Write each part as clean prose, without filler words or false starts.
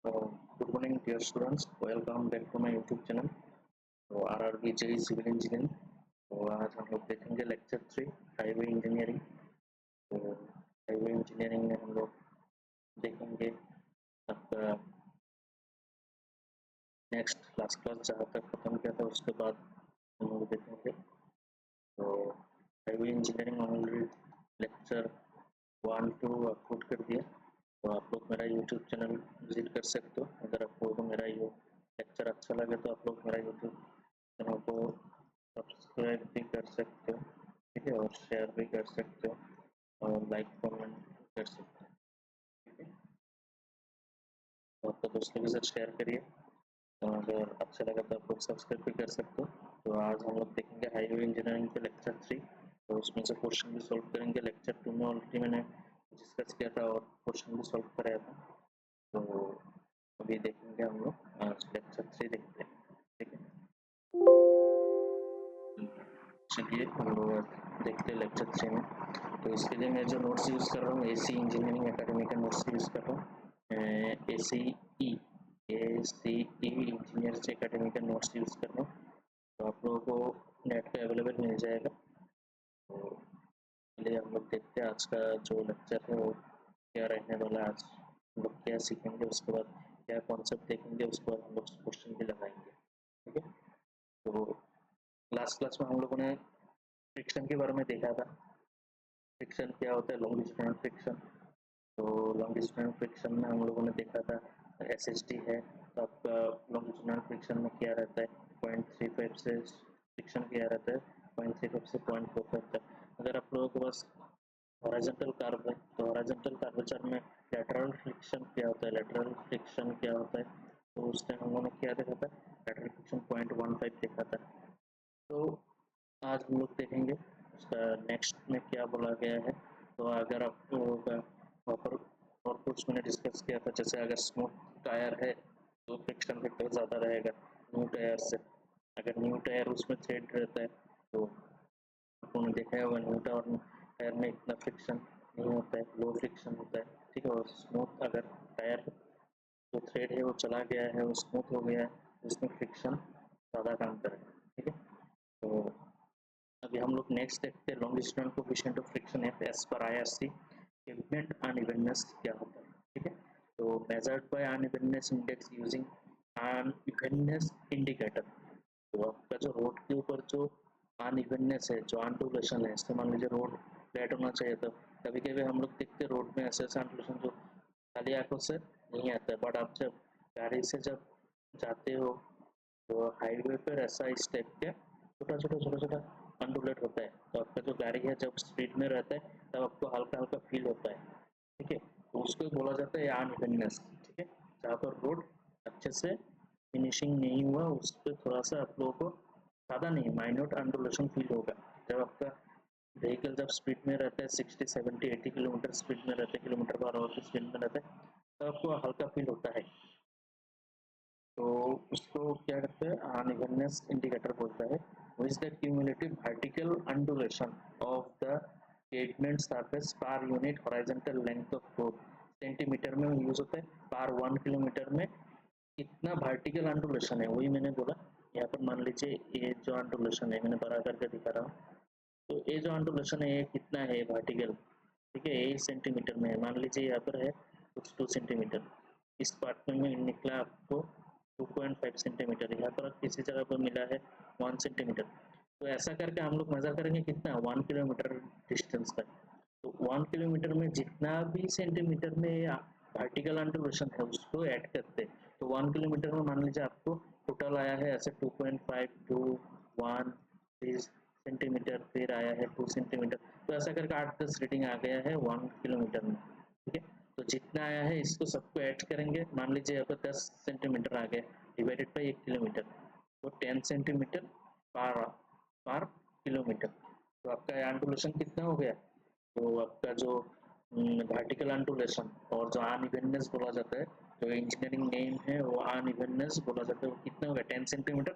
Good morning, dear students. Welcome back to my YouTube channel. तो RRB JEE civil engineering. तो आज हम लोग देखेंगे लेक्चर 3 हाईवे इंजीनियरिंग। तो हाईवे इंजीनियरिंग में हम लोग देखेंगे आपका नेक्स्ट लास्ट क्लास जहाँ तक खत्म किया था उसके बाद हम लोग देखेंगे। तो highway engineering already lecture 1-2 upload कर दिया। तो आप लोग मेरा यूट्यूब चैनल विजिट कर सकते हो। अगर आपको मेरा ये लेक्चर अच्छा लगे तो आप लोग मेरा यूट्यूब चैनल को सब्सक्राइब भी कर सकते हो, ठीक है, और शेयर भी कर सकते हो और लाइक कमेंट कर सकते हो, ठीक है। तो आपके दोस्तों के साथ शेयर करिए और अगर अच्छा लगा तो आप लोग सब्सक्राइब भी कर सकते हो। तो आज हम लोग देखेंगे हाईवे इंजीनियरिंग के लेक्चर 3। तो उसमें से क्वेश्चन भी सॉल्व करेंगे। लेक्चर 2 में ऑलरेडी मैंने डिस्कस किया था और क्वेश्चन भी सॉल्व कराया था। तो अभी देखेंगे हम लोग आज लेक्चर 3 देखते हैं, ठीक है। चलिए हम लोग देखते हैं लेक्चर 3 में। तो इसके लिए मैं जो नोट्स यूज़ कर रहा हूँ एसी इंजीनियरिंग एकेडमी का नोट्स यूज़ कर रहा हूँ। एसी इंजीनियर्स एकेडमी का नोट्स यूज़ कर रहा हूँ। तो आप लोगों को नेट पे अवेलेबल मिल जाएगा। तो चलिए हम लोग देखते हैं आज का जो लेक्चर है वो क्या रहने वाला है। आज हम लोग क्या सीखेंगे, उसके बाद क्या कॉन्सेप्ट देखेंगे, उसके बाद हम लोग क्वेश्चन भी लगाएंगे, ठीक है। तो लास्ट क्लास में हम लोगों ने फ्रिक्शन के बारे में देखा था। फ्रिक्शन क्या होता है, लॉन्ग डिस्टेंस फ्रिक्शन। तो लॉन्ग डिस्टेंस फ्रिक्शन में हम लोगों ने देखा था एसएसटी है। तो आपका लॉन्ग डिस्टेंस फ्रिक्शन में क्या रहता है, 0.35 से फ्रिक्शन क्या रहता है, 0.35 से 0.45 तक। अगर आप लोगों के पास हॉरिजॉन्टल कर्व है तो हॉरिजॉन्टल कर्वेचर में लेटरल फ्रिक्शन क्या होता है, लेटरल फ्रिक्शन क्या होता है। तो उस टाइम हम लोगों ने क्या देखा था, लेटरल फ्रिक्शन 0.15 देखा था। तो आज हम लोग देखेंगे उसका नेक्स्ट में क्या बोला गया है। तो अगर आप लोगों का प्रॉपर और कुछ मैंने डिस्कस किया था, जैसे अगर स्मूथ टायर है तो फ्रिक्शन फैक्टर ज़्यादा रहेगा न्यू टायर से। अगर न्यू टायर उसमें थ्रेड रहता है तो आपने देखा होगा न्यू टायर में इतना फ्रिक्शन नहीं होता है, लो फ्रिक्शन होता है, ठीक है। और स्मूथ अगर टायर जो थ्रेड है वो चला गया है, वो स्मूथ हो गया है, तो इसमें फ्रिक्शन ज़्यादा काम करेगा, ठीक है। तो अभी हम लोग नेक्स्ट देखते हैं long distance coefficient of friction है as per IRC. Pavement unevenness क्या होता है, ठीक है। तो measured by unevenness index using unevenness indicator. तो आपका जो रोड के ऊपर जो अनइवननेस है, जो अनडुलेशन है, जैसे मान लीजिए रोड फ्लैट होना चाहिए, तो कभी कभी हम लोग देखते हैं रोड में ऐसे ऐसे अनडुलेशन जो खाली आंखों से नहीं आता है, बट आप जब गाड़ी से जब जाते हो तो हाईवे पर ऐसा इस टाइप के छोटा छोटा अनडुलेट होता है। तो आपका जो गाड़ी है जब स्पीड में रहता है तब आपको हल्का हल्का फील होता है, ठीक है। तो उसको बोला जाता है अनइवननेस, ठीक है। जहाँ पर रोड अच्छे से फिनिशिंग नहीं हुआ उस पर थोड़ा सा आप लोगों को ज़्यादा नहीं माइन्यूट अनडुलेशन फील होगा। जब आपका व्हीकल जब स्पीड में रहता है 60 70 80 किलोमीटर स्पीड में रहता है, किलोमीटर पर आवर की स्पीड में रहता है, तो आपको हल्का फील होता है। तो उसको क्या करते हैं, अनइवननेस इंडिकेटर बोलता है। Which the cumulative vertical undulation of the pavement surface per unit horizontal length of road. Centimetre में यूज होता है, पर 1 किलोमीटर में कितना वर्टिकल अंडुलेशन है वही मैंने बोला। यहाँ पर मान लीजिए ये जो अंडुलेशन है मैंने बड़ा करके दिखा रहा हूँ। तो ये जो अंडुलेशन है ये कितना है वर्टिकल, ठीक है, 1 सेंटीमीटर में है। मान लीजिए यहाँ पर है कुछ 2 सेंटीमीटर, इस पार्ट में निकला आपको 2.5 सेंटीमीटर, यहाँ पर किसी जगह पर मिला है 1 सेंटीमीटर। तो ऐसा करके हम लोग मेजर करेंगे कितना 1 किलोमीटर डिस्टेंस का। तो 1 किलोमीटर में जितना भी सेंटीमीटर में वर्टिकल अंडुलेशन है उसको ऐड करते हैं। तो 1 किलोमीटर में मान लीजिए आपको टोटल आया है ऐसे 2.5 2 1 3 सेंटीमीटर, फिर आया है 2 सेंटीमीटर। तो ऐसा करके 8-10 रीडिंग आ गया है 1 किलोमीटर में, ठीक है। तो जितना आया है इसको सबको ऐड करेंगे। मान लीजिए यहाँ पर 10 सेंटीमीटर आ गया डिवाइडेड बाई 1 किलोमीटर, तो 10 सेंटीमीटर पर पर किलोमीटर। तो आपका एंडुलेशन कितना हो गया। तो आपका जो वर्टिकल अंडुलेशन और जो अनइवननेस बोला जाता है, जो इंजीनियरिंग नेम है वो अनइवननेस बोला जाता है, वो कितना हो गया 10 सेंटीमीटर।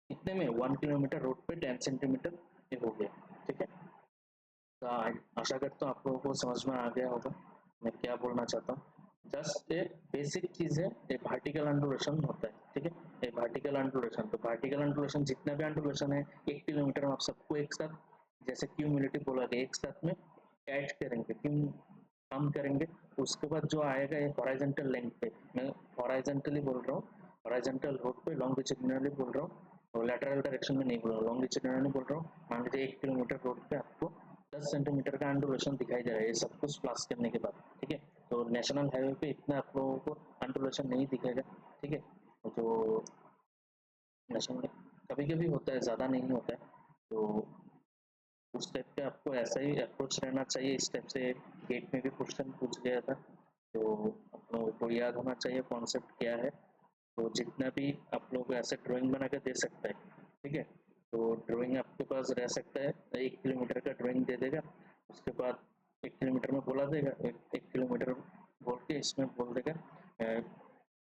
कितने में 1 किलोमीटर रोड पे 10 सेंटीमीटर ये हो गया, ठीक है। तो आशा करता हूँ आप लोगों को समझ में आ गया होगा मैं क्या बोलना चाहता हूँ। जस्ट एक बेसिक चीज है, एक वर्टिकल अंडुलेशन होता है, ठीक है। एक वर्टिकल अंडुलेशन, तो वर्टिकल अंडुलेशन जितना भी अंडुलेशन है 1 किलोमीटर में आप सबको एक साथ, जैसे क्यूमुलेटिव बोला गया, एक साथ में ऐड करेंगे, क्यों हम करेंगे। उसके बाद जो आएगा ये हॉराइजॉन्टल लेंथ पे, मैं हॉराइजॉन्टली बोल रहा हूँ, हॉराइजॉन्टल रोड पे लॉन्गिट्यूडिनली बोल रहा हूँ, और लैटरल डायरेक्शन में नहीं बोल रहा हूँ, लॉन्गिट्यूडिनली बोल रहा हूँ। मान लीजिए 1 किलोमीटर रोड पे आपको 10 सेंटीमीटर का अंडुलेशन दिखाई दे रहा है, ये सब कुछ प्लस करने के बाद, ठीक है। तो नेशनल हाईवे पे इतना आप लोगों को अंडुलेशन नहीं दिखेगा, ठीक है। तो नेशनल कभी कभी होता है, ज़्यादा नहीं होता है। तो उस टाइप का आपको ऐसा ही अप्रोच रहना चाहिए। इस टाइप से गेट में भी क्वेश्चन पूछ गया था, तो आप लोगों को याद होना चाहिए कॉन्सेप्ट क्या है। तो जितना भी आप लोग ऐसे ड्राइंग बना के दे सकते हैं, ठीक है। तो ड्राइंग आपके पास रह सकता है, 1 किलोमीटर का ड्राइंग दे देगा, उसके बाद 1 किलोमीटर में बोला देगा, एक किलोमीटर बोल के इसमें बोल देगा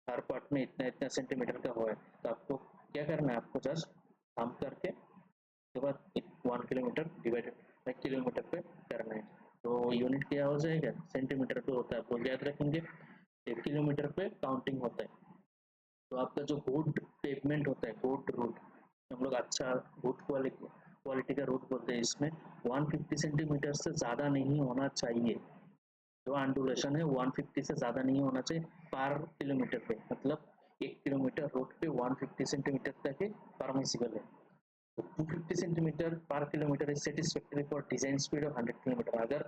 हर पार्ट में इतना इतना सेंटीमीटर का हो है। तो आपको क्या करना है, आपको जस्ट हम करके उसके बाद 1 किलोमीटर डिवाइडेड बाई किलोमीटर पे करना है। तो यूनिट क्या हो जाएगा, सेंटीमीटर पे होता है, आप लोग याद रखेंगे। 1 किलोमीटर पे काउंटिंग होता है। तो आपका जो गुड पेवमेंट होता है, गुड रोड, हम लोग अच्छा गुड क्वालिटी क्वालिटी का रोड बोलते हैं, इसमें 150 सेंटीमीटर से ज़्यादा नहीं होना चाहिए। जो अंडुलेशन है 150 से ज़्यादा नहीं होना चाहिए पर किलोमीटर पे, मतलब 1 किलोमीटर रोड पे 150 सेंटीमीटर तक ही परमिसिबल है। तो 250 सेंटीमीटर पर kilometre is satisfactory for design speed of 100 kilometre. अगर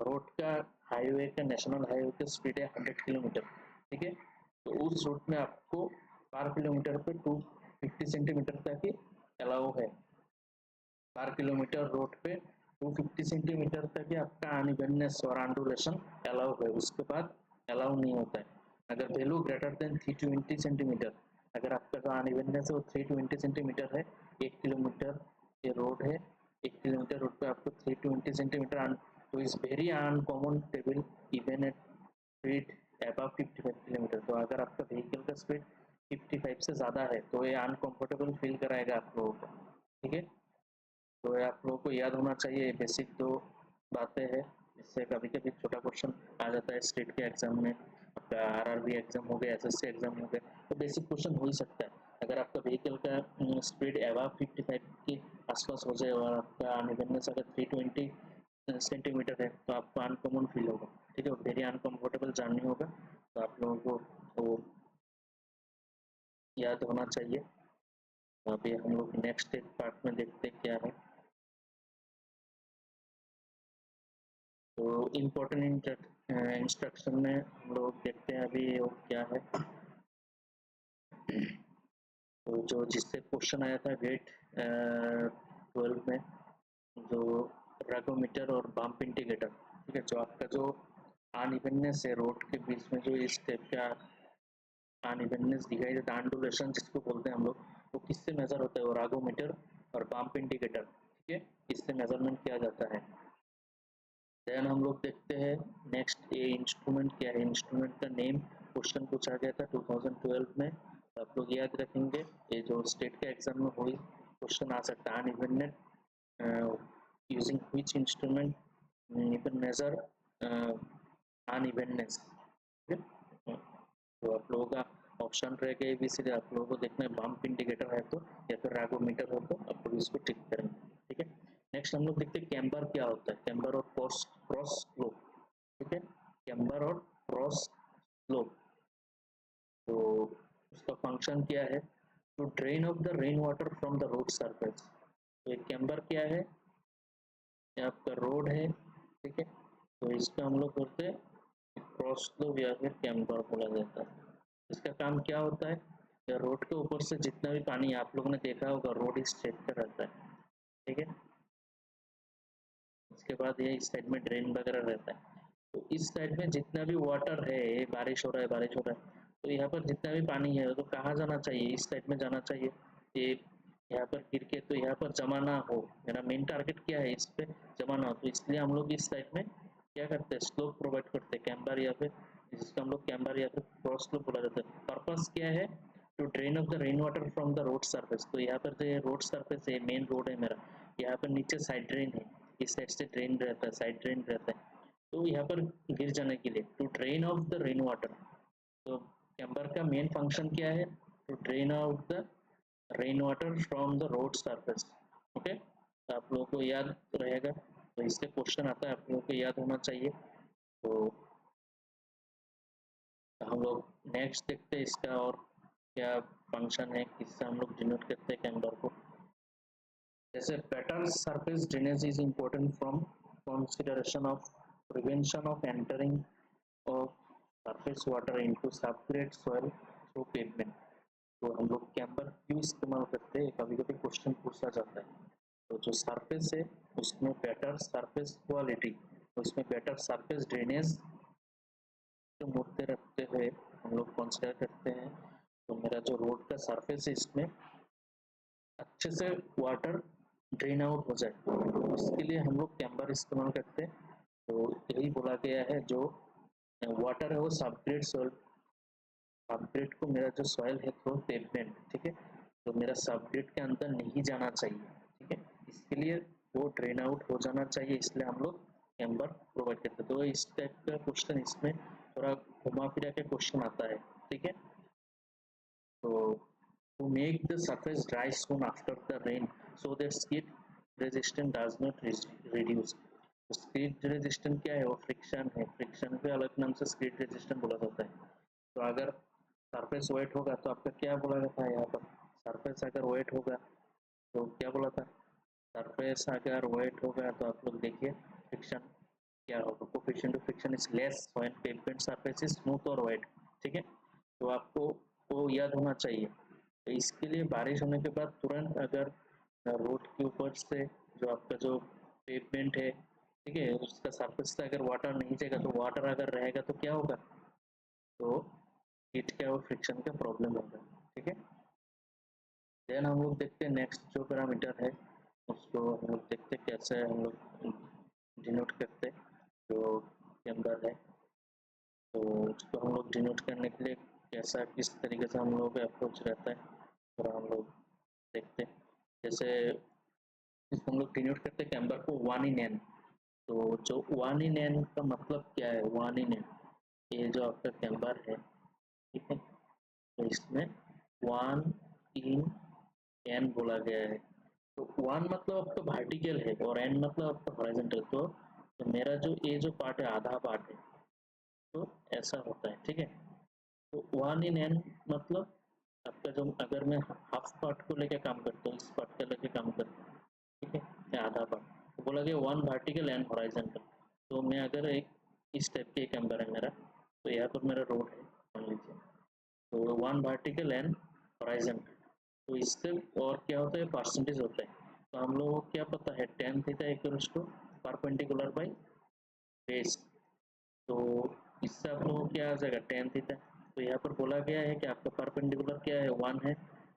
रोड का, हाईवे का, नेशनल हाईवे का स्पीड है 100 किलोमीटर, ठीक है, तो उस रूट में आपको पर किलोमीटर पे 250 सेंटीमीटर तक ही अलाउ है। पर किलोमीटर रोड पे 250 सेंटीमीटर तक ही आपका अनइवननेस और अंडुलेशन अलाउ है, उसके बाद अलाउ नहीं होता है। अगर वैल्यू ग्रेटर देन 320 सेंटीमीटर, अगर आपका जो अनइवननेस है वो 320 सेंटीमीटर है, 1 किलोमीटर ये रोड है, 1 किलोमीटर रोड पे आपको 320 सेंटीमीटर, तो is very uncommon table even at speed above 55 kilometre. तो अगर आपका व्हीकल का स्पीड 55 से ज़्यादा है तो ये अनकंफर्टेबल फील कराएगा आप लोगों को, ठीक है। तो ये आप लोगों को याद होना चाहिए, बेसिक दो बातें हैं, इससे कभी कभी छोटा क्वेश्चन आ जाता है स्टेट के एग्जाम में, आपका आरआरबी एग्जाम हो गया, एसएससी एग्जाम हो गया, तो बेसिक क्वेश्चन हो ही सकता है। अगर आपका व्हीकल का स्पीड अबव 55 के आसपास हो जाए और आपका अनइवननेस अगर 320 सेंटीमीटर है तो आपको अनकॉमन फील होगा, ठीक है, वेरी अनकम्फर्टेबल जर्नी होगा। तो आप लोगों को वो याद होना चाहिए। अभी हम लोग नेक्स्ट एक पार्ट में देखते क्या है। तो इम्पोर्टेंट इंस्ट्रक्शन में हम लोग देखते हैं अभी वो क्या है। तो जो जिससे क्वेश्चन आया था ग्रेड 12 में, जो रागोमीटर और बम्प इंडिकेटर, ठीक है, जो आपका जो अनइवननेस है रोड के बीच में, जो इस टाइप का अनइवननेस दिखाई देता है, अंडुलेशन जिसको बोलते हैं हम लोग, वो किससे मेजर होता है, वो रागोमीटर और बम्प इंडिकेटर, ठीक है, इससे मेजरमेंट किया जाता है। देन हम लोग देखते हैं नेक्स्ट, ये इंस्ट्रूमेंट क्या है, इंस्ट्रूमेंट का नेम क्वेश्चन पूछा गया था 2012 में, तो आप लोग याद रखेंगे। ये जो स्टेट के एग्जाम में वही क्वेश्चन आ सकता है, unevenness using which instrument major unevenness, ठीक है। तो आप लोगों का ऑप्शन रहेगा एबीसी, आप लोगों को देखना है बम्प इंडिकेटर है तो, या फिर रागोमीटर हो तो आप लोग इसको टिक करेंगे, ठीक है। नेक्स्ट हम लोग देखते हैं कैम्बर क्या होता है, कैम्बर और क्रॉस स्लोप, ठीक है, कैम्बर और क्रॉस स्लोप। तो उसका फंक्शन क्या है, to drain off the rain water from the road surface. तो एक कैम्बर क्या है, ये आपका रोड है, ठीक है, तो इसका हम लोग बोलते हैं क्रॉस स्लोप या फिर कैम्बर बोला जाता है। इसका काम क्या होता है, या रोड के ऊपर से जितना भी पानी, आप लोगों ने देखा होगा रोड इस टाइप का रहता है, ठीक है, उसके बाद ये इस साइड में ड्रेन वगैरह रहता है। तो इस साइड में जितना भी वाटर है, बारिश हो रहा है, बारिश हो रहा है, तो यहाँ पर जितना भी पानी है तो कहाँ जाना चाहिए, इस साइड में जाना चाहिए। ये यहाँ पर गिर के तो यहाँ पर जमा ना हो, मेरा मेन टारगेट क्या है, इस पे जमा ना हो, तो इसलिए हम लोग इस साइड में क्या करते हैं, स्लोप प्रोवाइड करते हैं, कैम्बर या फिर जिसको हम लोग कैम्बर या फिर क्रॉस स्लोप बोला जाता है। पर्पस क्या है, to drain off the rain water from the road surface. तो यहाँ पर जो रोड सरफेस है, मेन रोड है मेरा, यहाँ पर नीचे साइड ड्रेन है, इस साइड से ड्रेन रहता है, साइड ड्रेन रहता है, तो यहाँ पर गिर जाने के लिए to drain out the rain water. तो कैम्बर का मेन फंक्शन क्या है? To drain out the rain water from the road surface. Okay, तो आप लोगों को याद रहेगा, तो इससे क्वेश्चन आता है, आप लोगों को याद होना चाहिए। तो हम लोग नेक्स्ट देखते हैं इसका और क्या फंक्शन है, किससे हम लोग डिनोट करते हैं कैम्बर को। जैसे better surface drainage is important from consideration of prevention of entering of surface water into subgrade soil through pavement। तो हम लोग कैम्बर क्यों इस्तेमाल करते हैं, कभी कभी क्वेश्चन पूछा जाता है। तो जो सरफेस है उसमें बेटर सरफेस क्वालिटी, उसमें बेटर सरफेस ड्रेनेज के मुद्दे रखते हुए हम लोग कंसिडर करते हैं। तो मेरा जो रोड का सरफेस है इसमें अच्छे से वाटर ड्रेन आउट हो जाए, तो इसके लिए हम लोग कैम्बर इस्तेमाल करते हैं। तो यही बोला गया है, जो वाटर है वो सबग्रेड सॉइल, सबग्रेड को मेरा जो सॉइल है थ्रू पेवमेंट, ठीक है, तो मेरा सबग्रेड के अंदर नहीं जाना चाहिए, ठीक है, इसके लिए वो ड्रेन आउट हो जाना चाहिए, इसलिए हम लोग कैम्बर प्रोवाइड करते हैं। तो इस टाइप का क्वेश्चन इसमें थोड़ा घुमा फिरा के क्वेश्चन आता है, ठीक है। तो to make the surface dry soon after the rain so that skid resistance does not reduce। तो skid resistance क्या है? वो फ्रिक्शन है, फ्रिक्शन के अलग नाम से skid resistance बोला जाता है। तो अगर सरफेस वेट होगा तो आपका क्या बोला जाता है यहाँ पर? सरफेस अगर वेट होगा तो क्या बोला था? सरफेस अगर वेट होगा तो आप लोग देखिए फ्रिक्शन क्या होगा, coefficient of friction is less when pavement surface is smooth और वेट, ठीक है। तो आपको वो याद होना चाहिए। तो इसके लिए बारिश होने के बाद तुरंत अगर रोड के ऊपर से जो आपका जो पेवमेंट है, ठीक है, उसका सरफेस से अगर वाटर नहीं जाएगा तो वाटर अगर रहेगा तो क्या होगा? तो हीट का और फ्रिक्शन का प्रॉब्लम होगा, ठीक है। देन हम लोग देखते हैं नेक्स्ट जो पैरामीटर है उसको हम लोग देखते हैं कैसे हम लोग डिनोट करते हैं जो कैम्बर है। तो उसको हम लोग डिनोट करने के लिए कैसा किस तरीके से हम लोग का अप्रोच रहता है और हम लोग देखते हैं। जैसे इसको हम लोग डिनोट करते हैं कैम्बर को 1 in n। तो जो 1 in n का मतलब क्या है? 1 in n, ये जो आपका कैम्बर है, ठीक है, तो इसमें 1 in n बोला गया है। तो 1 मतलब आपका वर्टिकल है और n मतलब आपका हॉरिजॉन्टल। तो मेरा जो ये जो पार्ट है आधा पार्ट है, तो ऐसा होता है, ठीक है। तो 1 in n मतलब आपका जो, अगर मैं हाफ पार्ट को लेकर काम करता हूँ, इस पार्ट को लेकर काम करता हूँ, ठीक है, मैं आधा पार्ट, तो बोला गया 1 वर्टिकल एंड हॉरिजॉन्टल। तो मैं अगर एक इस टाइप के कैम्बर है मेरा, तो यहाँ पर मेरा रोड है मान लीजिए, तो 1 वर्टिकल एंड हॉरिजॉन्टल। तो इससे और क्या होता है? परसेंटेज होता है। तो हम लोगों को क्या पता है? tan theta equals to perpendicular by base. तो इससे आप लोगों को क्या आ जाएगा? tan theta. तो यहाँ पर बोला गया है कि आपका परपेंडिकुलर क्या है? 1 है,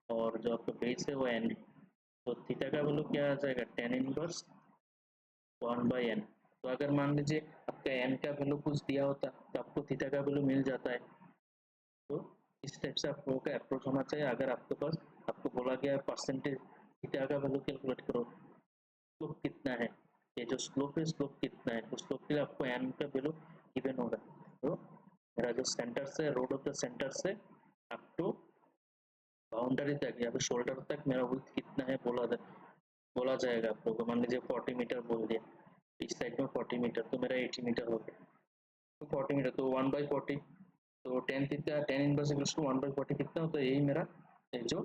और जो आपका बेस है वो n है। तो थीटा का वैल्यू क्या आ जाएगा? tan inverse 1/n। तो अगर मान लीजिए आपका n का वैल्यू कुछ दिया होता तो आपको थीटा का वैल्यू मिल जाता है। तो इस टाइप से आप लोगों का अप्रोच होना चाहिए। अगर आपके पास, आपको बोला गया है परसेंटेज थीटा का वैल्यू कैलकुलेट करो, स्लोप कितना है, ये जो स्लोप है स्लोप कितना है, तो स्लोप के लिए आपको एन का वैल्यू गिवन होगा। तो मेरा जो सेंटर से, रोड ऑफ द सेंटर से अप टू बाउंड्री तक या फिर शोल्डर तक मेरा विड्थ कितना है बोला जाएगा आप लोगों को। मान लीजिए 40 मीटर बोल दिया, इस साइड में 40 मीटर, तो मेरा 80 मीटर हो गया। तो 40 मीटर तो 1/40, तो tan theta tan inverse equals to 1/40 कितना होता है? यही मेरा जो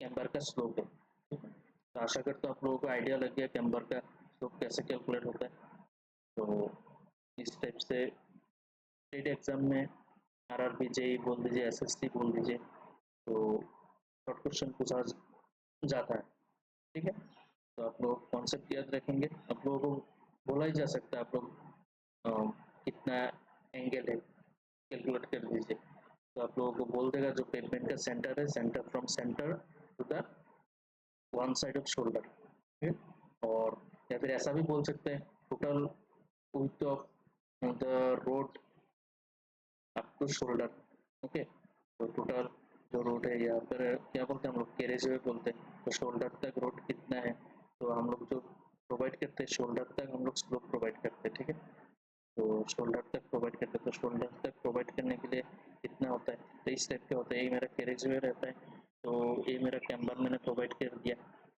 कैम्बर का स्लोप है, ठीक है। तो आशा करता हूँ आप लोगों को आइडिया लग गया कैम्बर का स्लोप कैसे कैलकुलेट होता है। तो इस टाइप से स्टेट एग्जाम में आरआरबी जेई बोल दीजिए, एसएससी बोल दीजिए, तो शॉर्ट क्वेश्चन पूछा जाता है, ठीक है। तो आप लोग कॉन्सेप्ट याद रखेंगे, आप लोगों को बोला ही जा सकता है आप लोग कितना एंगल है कैलकुलेट कर दीजिए। तो आप लोगों को बोल देगा जो पेवमेंट का सेंटर है, centre from centre to the one side of shoulder, और या फिर ऐसा भी बोल सकते हैं total width of the road up to shoulder. Okay, तो टोटल जो रोड है यहाँ पर क्या बोलते हैं हम लोग? कैरेज वे बोलते हैं। तो शोल्डर तक रोड कितना है, तो हम लोग जो प्रोवाइड करते हैं शोल्डर तक हम लोग स्लोप प्रोवाइड करते हैं, ठीक है। शोल्डर तक प्रोवाइड करते हैं। तो शोल्डर तक प्रोवाइड करने के लिए कितना होता है, तो इस टाइप का होता है। ये मेरा कैरेज वे रहता है, तो ये मेरा कैम्बर मैंने प्रोवाइड कर दिया।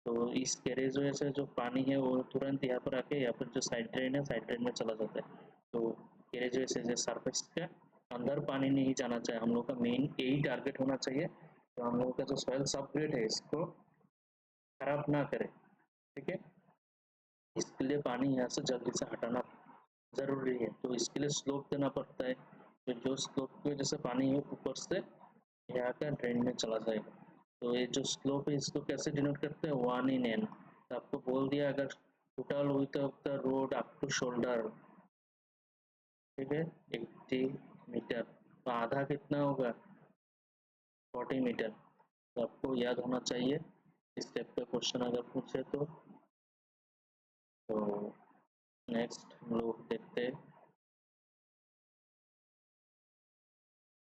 तो इस कैरेज वे से जो पानी है वो तुरंत यहाँ पर आके या फिर जो साइड ड्रेन है साइड ड्रेन में चला जाता है। तो कैरेज वे से सरफेस का अंदर पानी नहीं जाना चाहिए, हम लोग का मेन यही टारगेट होना चाहिए। तो हम लोगों का जो सॉइल सबग्रेड है इसको खराब ना करे, ठीक है। इसके लिए पानी यहाँ से जल्दी से हटाना ज़रूरी है, तो इसके लिए स्लोप देना पड़ता है। तो जो स्लोप की वजह से पानी है ऊपर से यहाँ का ड्रेन में चला जाएगा। तो ये जो स्लोप है इसको कैसे डिनोट करते हैं, 1/n। तो आपको बोल दिया अगर total width of the road up to shoulder, ठीक है, 80 मीटर, तो आधा कितना होगा, 40 मीटर। तो आपको याद होना चाहिए इस टाइप का क्वेश्चन अगर पूछे तो नेक्स्ट हम लोग देखते हैं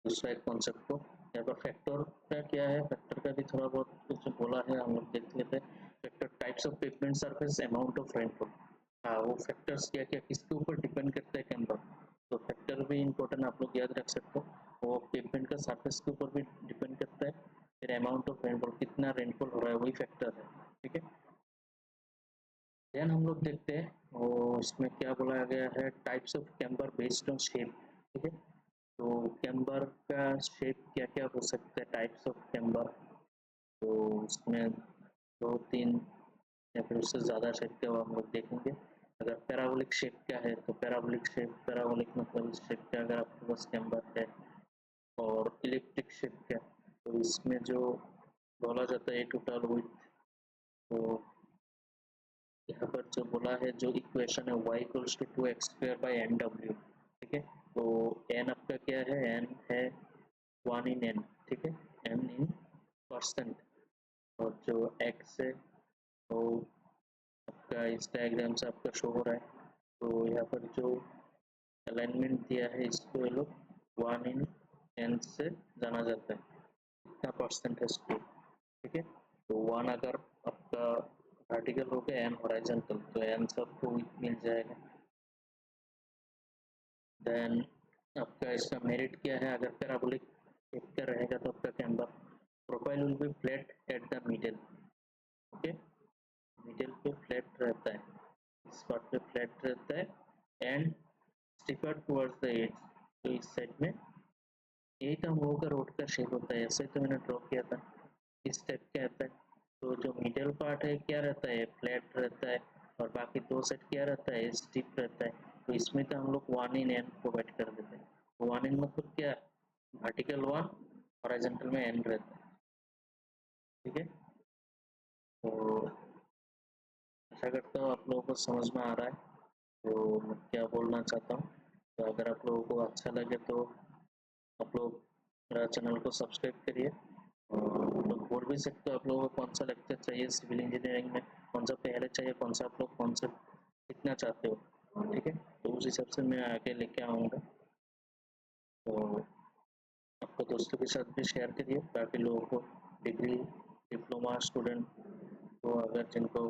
दूसरा एक कॉन्सेप्ट को। यहाँ पर फैक्टर का क्या है, फैक्टर का भी थोड़ा बहुत कुछ बोला है, हम लोग देख लेते हैं। Factor types of pavement surface, amount of rainfall. हाँ, वो फैक्टर्स क्या क्या किसके ऊपर डिपेंड करता है कैंपर, तो फैक्टर भी इम्पोर्टेंट आप लोग याद रख सकते हो। वो पेवमेंट का सरफेस के ऊपर भी डिपेंड करता है। फिर अमाउंट ऑफ रेनफॉल, कितना रेनफॉल हो रहा है, वही फैक्टर है, ठीक है। देन हम लोग देखते हैं वो इसमें क्या बोला गया है, types of camber based on shape, ठीक है। तो कैम्बर का शेप क्या क्या हो सकता है, टाइप्स ऑफ कैम्बर, तो उसमें 2-3 या फिर उससे ज़्यादा शेप का हम लोग देखेंगे। अगर पैराबोलिक शेप का है तो पैराबोलिक शेप, पैराबोलिक मतलब इस शेप का अगर आपके पास कैम्बर है, और इलिप्टिक शेप का, तो इसमें जो बोला जाता है टोटल विड्थ, तो यहाँ पर जो बोला है जो इक्वेशन है y equals to 2x² by mw, ठीक है। तो n आपका क्या है, n है 1/n, ठीक है, n इन परसेंट। और जो x है वो आपका इस डायग्राम से आपका शो हो रहा है। तो यहाँ पर जो अलाइनमेंट दिया है इसको ये लोग 1/n से जाना जाता है, कितना परसेंट है स्केल, ठीक है। तो 1 अगर आपका वर्टिकल हो गया, n हॉरिजॉन्टल, तो n सबको मिल जाएगा। देन आपका इसका मेरिट क्या है, अगर पैराबोलिक शेप का रहेगा तो आपका camber profile will be flat at the middle, okay, middle पे फ्लैट रहता है, इस पार्ट पे फ्लैट रहता है, and stiffer towards the edge. तो इस साइड में यही तो हम लोगों का रोड का शेप होता है, ऐसे तो मैंने ड्रॉ किया था, इस टाइप का रहता है। तो जो मिडल पार्ट है क्या रहता है, फ्लैट रहता है, और बाकी दो साइड क्या रहता है, स्टिफ रहता है। तो इसमें तो हम लोग 1/n प्रोवाइड कर देते हैं। तो 1/n मतलब क्या, वर्टिकल 1, हॉरिजॉन्टल में n रहता है, ठीक है। तो आशा करता हूँ आप लोगों को समझ में आ रहा है तो मैं क्या बोलना चाहता हूँ। तो अगर आप लोगों को अच्छा लगे तो आप लोग मेरा चैनल को सब्सक्राइब करिए। और आप लोग बोल भी सकते हो आप लोगों को कौन सा लेक्चर चाहिए सिविल इंजीनियरिंग में, कौन सा पहले चाहिए, कौन सा आप लोग कॉन्सेप्ट सीखना चाहते हो, ठीक है। तो उस हिसाब से मैं आगे लेके आऊँगा। तो आपको दोस्तों के साथ भी शेयर करिए ताकि लोगों को, डिग्री डिप्लोमा स्टूडेंट को अगर जिनको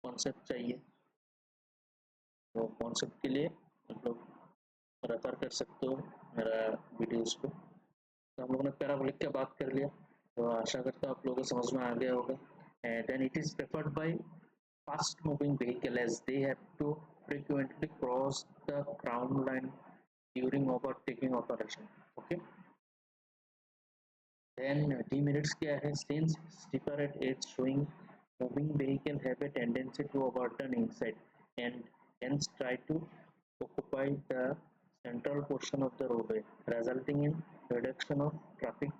कॉन्सेप्ट चाहिए तो कॉन्सेप्ट के लिए आप लोग रेफर कर सकते हो मेरा वीडियोस को। तो हम लोगों ने पैराबोलिक की बात कर लिया, तो आशा करता हूँ आप लोगों को समझ में आ गया होगा। And then it is preferred by fast moving vehicle as they have to frequently cross the crown line during overtaking operation, okay। then demerits क्या है, since stiffer at edge showing moving vehicle have a tendency to overturn inside and hence try to occupy the central portion of the roadway resulting in reduction of traffic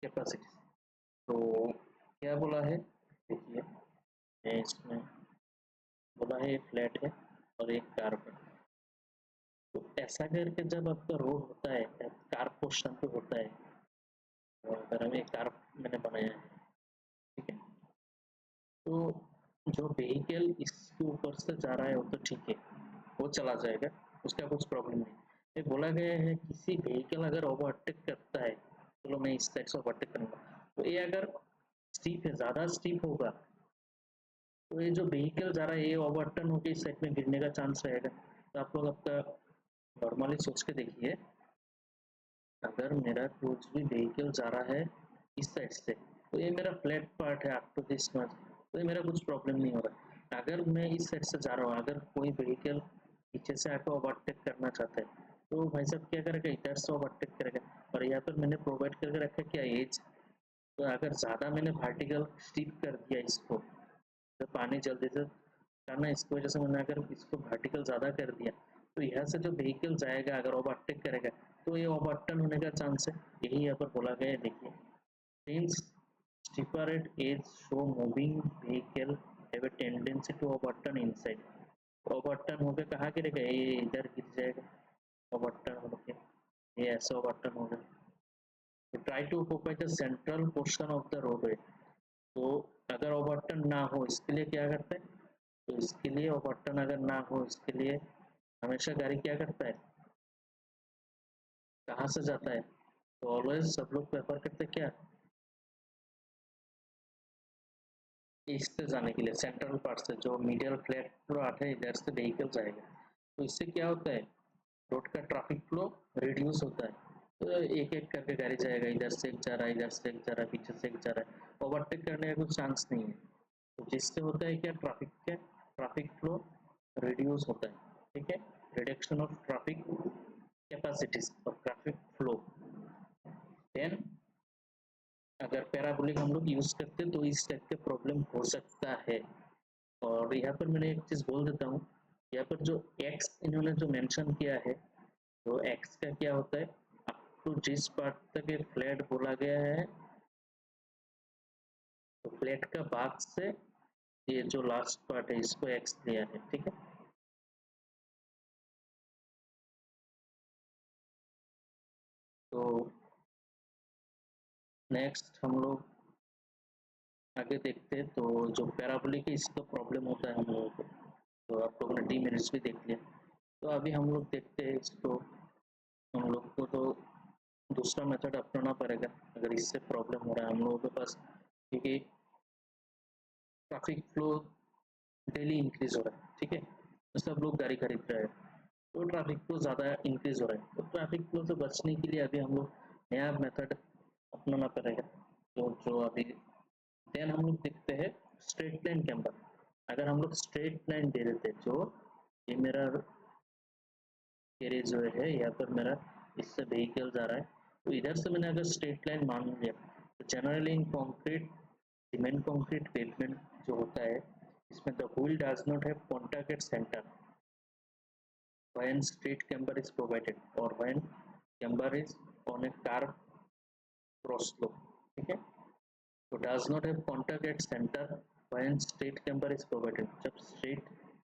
capacity। तो क्या बोला है, देखिए इसमें बोला है एक फ्लैट है और एक कार है। तो ऐसा करके जब आपका रोड होता है, कार पोर्शन पे होता है, तो अगर हमें कार मैंने बनाया है, ठीक है, तो जो व्हीकल इसके ऊपर से जा रहा है वो तो ठीक है, वो चला जाएगा, उसका कुछ प्रॉब्लम नहीं। ये बोला गया है किसी व्हीकल अगर ओवरटेक करता है, चलो मैं इस साइड से ओवरटेक करूंगा, तो ये अगर स्टीप है, ज़्यादा स्टीप होगा, तो ये जो व्हीकल जा रहा है ये ओवरटर्न होकर इस साइड में गिरने का चांस रहेगा। तो आप लोग आपका नॉर्मली सोच के देखिए, अगर मेरा कुछ भी व्हीकल जा रहा है इस साइड से, तो ये मेरा फ्लैट पार्ट है अप टू दिस मच, तो ये मेरा कुछ प्रॉब्लम नहीं हो रहा। अगर मैं इस साइड से जा रहा हूँ, अगर कोई व्हीकल पीछे से आकर ओवरटेक करना चाहता है, तो भाई साहब क्या करेगा, इधर से ओवरटेक करेगा। और यहाँ पर मैंने प्रोवाइड करके रखा क्या, एज। तो अगर ज़्यादा मैंने वर्टिकल स्टिप कर दिया इसको, तो पानी जल्दी से करना, इसकी वजह से मैंने अगर इसको वर्टिकल ज़्यादा कर दिया, तो यहाँ से जो व्हीकल जाएगा अगर ओवरटेक करेगा, तो ये ओवरटर्न होने का चांस है। यही यहाँ पर बोला गया है, देखिए, since steeper at edge slow moving vehicle have a tendency to overturn inside. Overturn होकर कहाँ गिरेगा, ये इधर गिर जाएगा, ओवरटर्न होकर ये ऐसा ओवरटर्न होगा। तो try to occupy the central portion of the roadway. तो अगर ओवरटर्न ना हो इसके लिए क्या करते हैं, तो इसके लिए ओवरटर्न अगर ना हो इसके लिए हमेशा गाड़ी क्या करता है, कहाँ से जाता है, तो ऑलवेज सब लोग प्रेफर करते हैं क्या, ईस्ट से जाने के लिए, सेंट्रल पार्ट से, जो मीडियल फ्लैट पार्ट है इधर से व्हीकल जाएगा। तो इससे क्या होता है, रोड का ट्रैफिक फ्लो रिड्यूस होता है। तो एक एक करके गाड़ी जाएगा, इधर से एक जा रहा है, इधर से एक जा रहा है, पीछे से एक जा रहा है, ओवरटेक करने का कुछ चांस नहीं है। तो जिससे होता है क्या, ट्रैफिक फ्लो रिड्यूस होता है, ठीक है, रिडक्शन ऑफ ट्रैफिक कैपेसिटीज और ट्रैफिक फ्लो। देन अगर पैराबोलिक हम लोग यूज करते हैं तो इस टाइप के प्रॉब्लम हो सकता है। और यहाँ पर मैंने एक चीज बोल देता हूँ, यहाँ पर जो एक्स इन्होंने जो मेंशन किया है, तो एक्स का क्या होता है, अप टू जिस पार्ट तक ये फ्लैट बोला गया है, तो फ्लैट का भाग से ये जो लास्ट पार्ट है इसको एक्स दिया है, ठीक है। तो नेक्स्ट हम लोग आगे देखते हैं, तो जो पैराबोलिक है इसका प्रॉब्लम होता है हम लोगों को, तो आप लोगों ने डी मिनट्स भी देख लिया। तो अभी हम लोग देखते हैं इसको, हम लोग को तो दूसरा मेथड अपनाना पड़ेगा अगर इससे प्रॉब्लम हो रहा है हम लोगों के पास, क्योंकि ट्रैफिक फ्लो डेली इंक्रीज हो रहा है, ठीक है, तो सब लोग गाड़ी खरीद रहे हैं, तो ट्रैफिक फ्लो ज़्यादा इंक्रीज हो रहा है। तो ट्रैफिक फ्लो से बचने के लिए अभी हम लोग नया मेथड अपनाना पड़ेगा, तो जो अभी देन हम लोग देखते हैं स्ट्रेट लाइन कैमरा। अगर हम लोग स्ट्रेट लाइन दे देते, जो ये मेरा कैरेज है, यहाँ पर मेरा इससे व्हीकल जा रहा है, तो इधर से मैंने अगर स्ट्रेट लाइन मान लिया, तो generally in concrete, cement concrete pavement जो होता है, इसमें the wheel does not have contact at centre when straight camber is provided or when camber is on a curve cross slope, ठीक है। तो does not have contact at centre when straight camber is provided, जब straight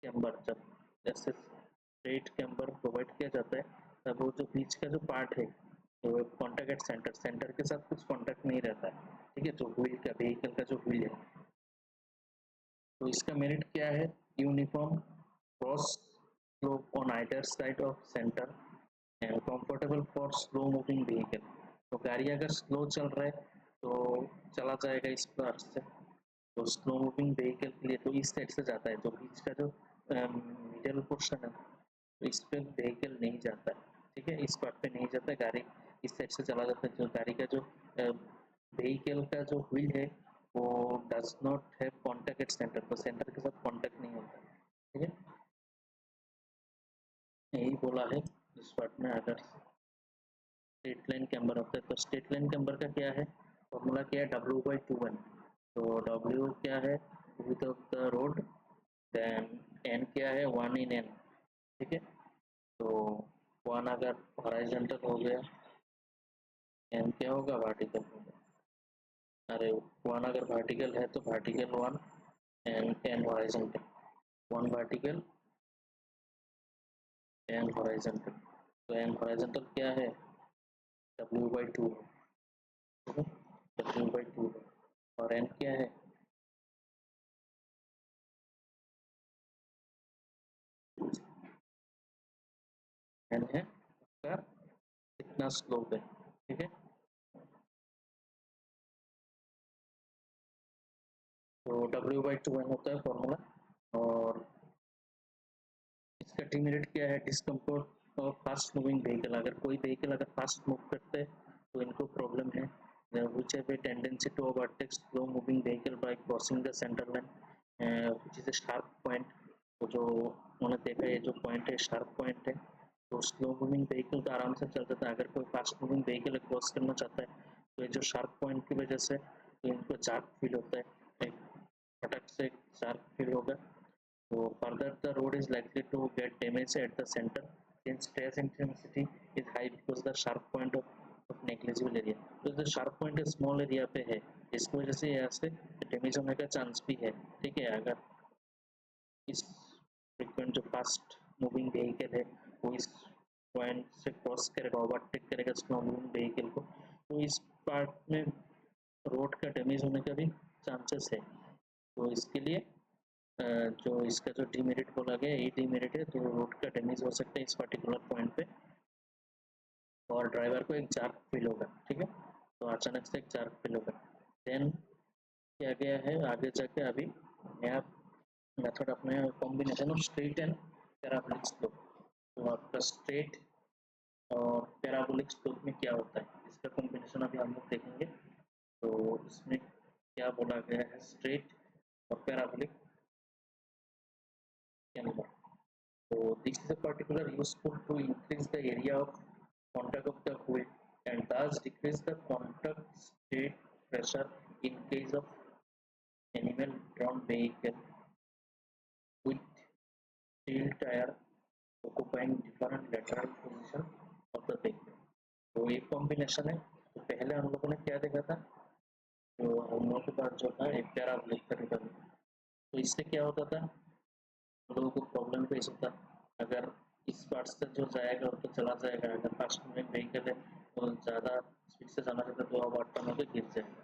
camber, जब जैसे straight camber provide किया जाता है, तब वो जो बीच का जो पार्ट है, तो कॉन्टैक्ट एट सेंटर, सेंटर के साथ कुछ कॉन्टैक्ट नहीं रहता है, ठीक है, जो व्हील का व्हीकल का जो व्हील है। तो इसका मेरिट क्या है, uniform cross slope on either side of centre and comfortable for slow moving vehicle. तो गाड़ी अगर स्लो चल रहा है तो चला जाएगा इस पर से, तो स्लो मूविंग व्हीकल के लिए तो इस साइड से जाता है, जो बीच का जो मिडल पोर्शन है, तो इस पे व्हीकल नहीं जाता है, ठीक है, इस पार्ट पे नहीं जाता है, गाड़ी इस साइड से चला जाता है, जो गाड़ी का जो व्हीकल का जो व्हील है वो does not have contact at centre, तो सेंटर के साथ कॉन्टैक्ट नहीं होता, ठीक है। यही बोला है इस पार्ट में, अगर स्ट्रेट लाइन कैम्बर होता है, तो स्ट्रेट लाइन कैम्बर का क्या है, फॉर्मूला क्या है, W/2N। तो W क्या है, width of the road, then N क्या है, 1/n, ठीक है। तो 1 अगर हॉरिजॉन्टल हो गया, N क्या होगा, वर्टिकल होगा, अरे 1 अगर वर्टिकल है तो vertical 1 and N horizontal, 1 vertical N horizontal, तो N हॉरिजॉन्टल क्या है, W/2, ठीक है, W/2 और N क्या है, N है उसका कितना स्लोप है, ठीक है। तो W/2N होता है फॉर्मूला, और इसका डिमेरिट क्या है? डिस्कम्फर्ट और फास्ट मूविंग व्हीकल। अगर कोई व्हीकल अगर फास्ट मूव करते हैं तो इनको प्रॉब्लम है। which have a tendency to overtake slow moving vehicle by crossing the center line, which is a sharp point। तो जो उन्होंने देखा ये जो पॉइंट है शार्प पॉइंट है, तो स्लो मूविंग व्हीकल तो आराम से चल जाता है। अगर कोई फास्ट मूविंग व्हीकल क्रॉस करना चाहता है तो ये जो शार्प पॉइंट की वजह से तो इनको जार्क फील होता है, एक फटक से जार्क फील होगा। So further, the road is likely to get damaged at the center since stress intensity is high because the sharp point of negligible area। तो जो sharp point स्मॉल एरिया पे है इसकी वजह से यहाँ से डैमेज होने का चांस भी है। ठीक है, अगर इस फ्रीक्वेंट जो फास्ट मूविंग व्हीकल है वो इस पॉइंट से क्रॉस करेगा, ओवरटेक करेगा स्लो मूविंग व्हीकल को, तो इस पार्ट में रोड का डैमेज होने का भी चांसेस है। तो इसके लिए जो इसका जो डीमेरिट बोला गया ये डीमेरिट है, तो रोड का डैमेज हो सकता है इस पर्टिकुलर पॉइंट पे और ड्राइवर को एक जार्क फील होगा। ठीक है, तो अचानक से एक जार्क फील होगा। देन क्या गया है आगे जाके अभी नया मेथड अपने combination of straight and parabolic slope. तो आपका स्ट्रेट और पैराबोलिक स्लोप में क्या होता है इसका कॉम्बिनेशन अभी हम लोग देखेंगे। तो इसमें क्या बोला गया है स्ट्रेट और पैराबोलिक के अंदर। So this is a particular useful to increase the area of contact of the wheel and thus decrease the contact state pressure in case of animal drawn vehicle with steel tire occupying different lateral position of the vehicle। तो एक combination है। तो पहले हम लोगों ने क्या देखा था, तो हम लोगों के पास जो था एक पैराबोलिक का रिबन। तो इससे क्या होता था, लोगों को प्रॉब्लम फेस होता, अगर इस पार्ट से जो जाएगा वो तो चला जाएगा, अगर फास्ट मूविंग व्हीकल है तो ज़्यादा स्पीड से जाना चाहता तो अब ऑटो में गिर जाएगा।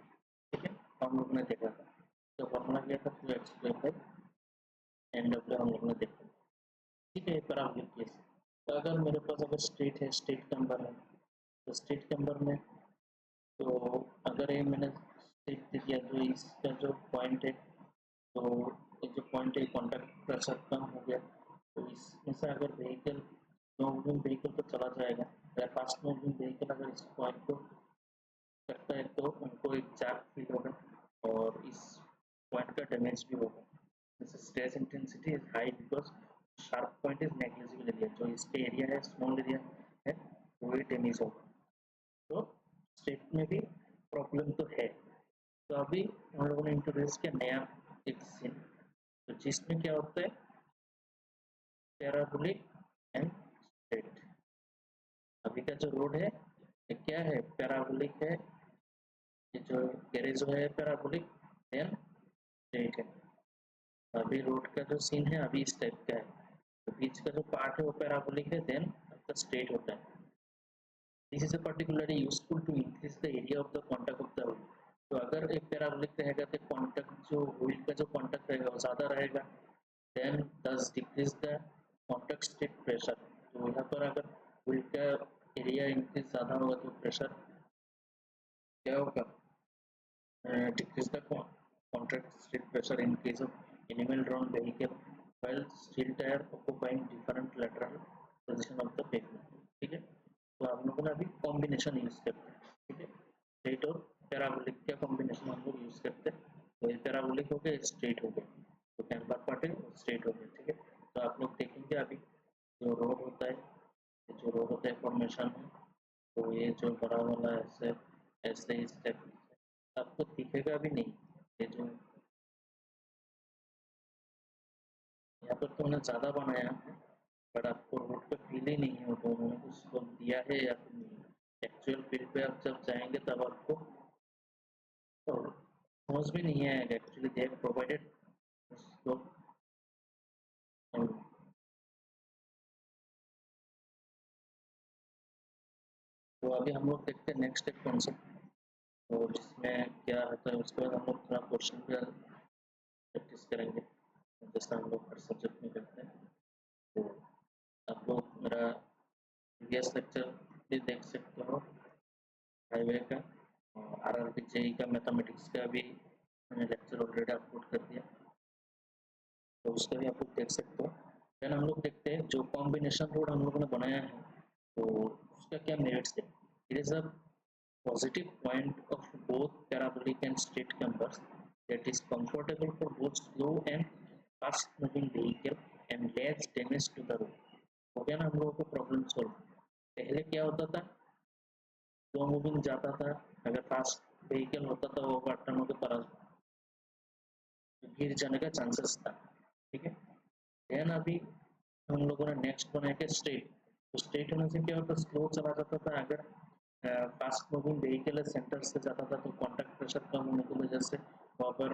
ठीक है, हम लोग ने देखा था, तो फॉर्मूला क्या था 2x² बाई NW हम लोग ने देखा। ठीक है, पैराबोलिक केस। तो अगर मेरे पास अगर स्ट्रेट है, स्ट्रेट कैम्बर है, तो स्ट्रेट कैम्बर में तो अगर ये मैंने स्ट्रेट दे दिया तो इसका जो पॉइंट है तो एक जो पॉइंट है कॉन्टैक्ट प्रेशर कम हो गया, तो इसमें से अगर व्हीकल स्लो मूविंग व्हीकल तो चला जाएगा या फास्ट मूविंग व्हीकल अगर इस पॉइंट को करता है तो उनको एक जार्क फील होगा और इस पॉइंट का डैमेज भी होगा। जैसे stress intensity is high because sharp point is negligible area, जो इसके एरिया है स्मॉल एरिया है वो ही डैमेज होगा। तो स्ट्रेट में भी प्रॉब्लम तो है। तो अभी हम लोगों ने इंट्रोड्यूस किया नया एक सीन, तो जिसमें क्या होता है पैराबोलिक एंड स्ट्रेट। अभी का जो रोड है ये क्या है पैराबोलिक है, ये जो गैरेज है पैराबोलिक देन स्ट्रेट है। अभी रोड का जो सीन है अभी इस टाइप का है, तो बीच का जो पार्ट है वो पैराबोलिक है देन आपका स्ट्रेट होता है। This is a particularly useful to increase the area of the contact of the wheel. तो अगर एक पैराबोलिक रहेगा तो कॉन्टैक्ट जो व्हील का जो कॉन्टैक्ट रहेगा वो ज़्यादा रहेगा, then thus decrease the contact state pressure। तो यहाँ पर अगर व्हील का एरिया इंक्रीज ज़्यादा होगा तो प्रेशर क्या होगा, decrease the contact state pressure in case of animal drawn vehicle while steel tire occupying different lateral position of the pavement। ठीक है, तो हम लोगों ने अभी कॉम्बिनेशन यूज करते हैं। ठीक है, स्ट्रेट और पैराबोलिक का कॉम्बिनेशन हम लोग यूज करते हैं। तो पैराबोलिक हो गया स्ट्रेट हो गया, तो टेम्पर पार्ट है स्ट्रेट हो गया। ठीक है, तो आप लोग देखेंगे अभी जो रोड होता है, जो रोड होता है फॉर्मेशन में, तो ये जो बड़ा वाला ऐसे ऐसे इस टाइप आपको दिखेगा भी नहीं। ये जो यहाँ पर तो उन्होंने ज़्यादा बनाया है बट आपको रोड पे फील ही नहीं हो, तो उन्होंने कुछ दिया है या फिर नहीं। एक्चुअल फील्ड पे आप जब जाएंगे तब आपको तो समझ भी नहीं आएगा एक्चुअली दे हैव प्रोवाइडेड। तो अभी हम लोग देखते हैं नेक्स्ट एक कॉन्सेप्ट, तो जिसमें क्या होता है उसके बाद हम लोग थोड़ा क्वेश्चन का प्रैक्टिस करेंगे जैसा हम लोग हर सब्जेक्ट में करते हैं। तो आप लोग मेरा प्रीवियस लेक्चर भी देख सकते हो हाईवे का, और RRB JEE का मैथमेटिक्स का भी मैंने लेक्चर ऑलरेडी अपलोड कर दिया, तो उसका भी आप लोग देख सकते हो। देन हम लोग देखते हैं जो कॉम्बिनेशन रोड हम लोगों ने बनाया है तो उसका क्या मेरिट्स है। It is a positive point of both parabolic and straight numbers that is comfortable for both slow and fast moving vehicle and less damage to the road। हो गया ना हम लोगों को प्रॉब्लम सॉल्व। पहले क्या होता था, स्लो मूविंग जाता था, अगर फास्ट व्हीकल होता था वो ओवरटर्न होकर पर गिर जाने का चांसेस था। ठीक है, देन अभी हम लोगों ने नेक्स्ट बनाया कि स्ट्रेट। तो स्ट्रेट होने से क्या होता है, स्लो चला जाता था। अगर फास्ट मूविंग व्हीकल सेंटर से जाता था तो कॉन्टैक्ट प्रेशर कम होने की वजह से वहाँ पर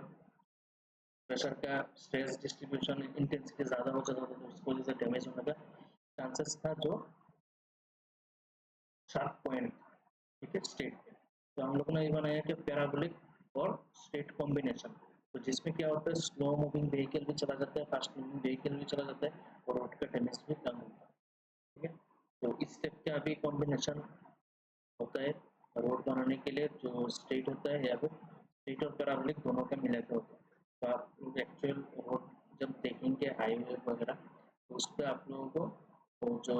प्रेशर का स्ट्रेस डिस्ट्रीब्यूशन इंटेंसिटी ज़्यादा हो जाता था तो उसकी वजह से डैमेज होने का चांसेस था, जो शार्प पॉइंट। ठीक है, स्ट्रेट पे तो हम लोगों ने ये बनाया कि पैराबोलिक और स्ट्रेट कॉम्बिनेशन। तो जिसमें क्या होता है, स्लो मूविंग व्हीकल भी चला जाता है, फास्ट मूविंग व्हीकल भी चला जाता है और रोड का डैमेज भी कम होता है। ठीक है, तो इस टाइप का अभी कॉम्बिनेशन होता है रोड बनाने के लिए, जो स्ट्रेट होता है या फिर स्ट्रेट और पैराबोलिक दोनों का मिला के होता है। तो आप एक्चुअल रोड जब देखेंगे हाईवे वगैरह तो उस पर आप लोगों को वो जो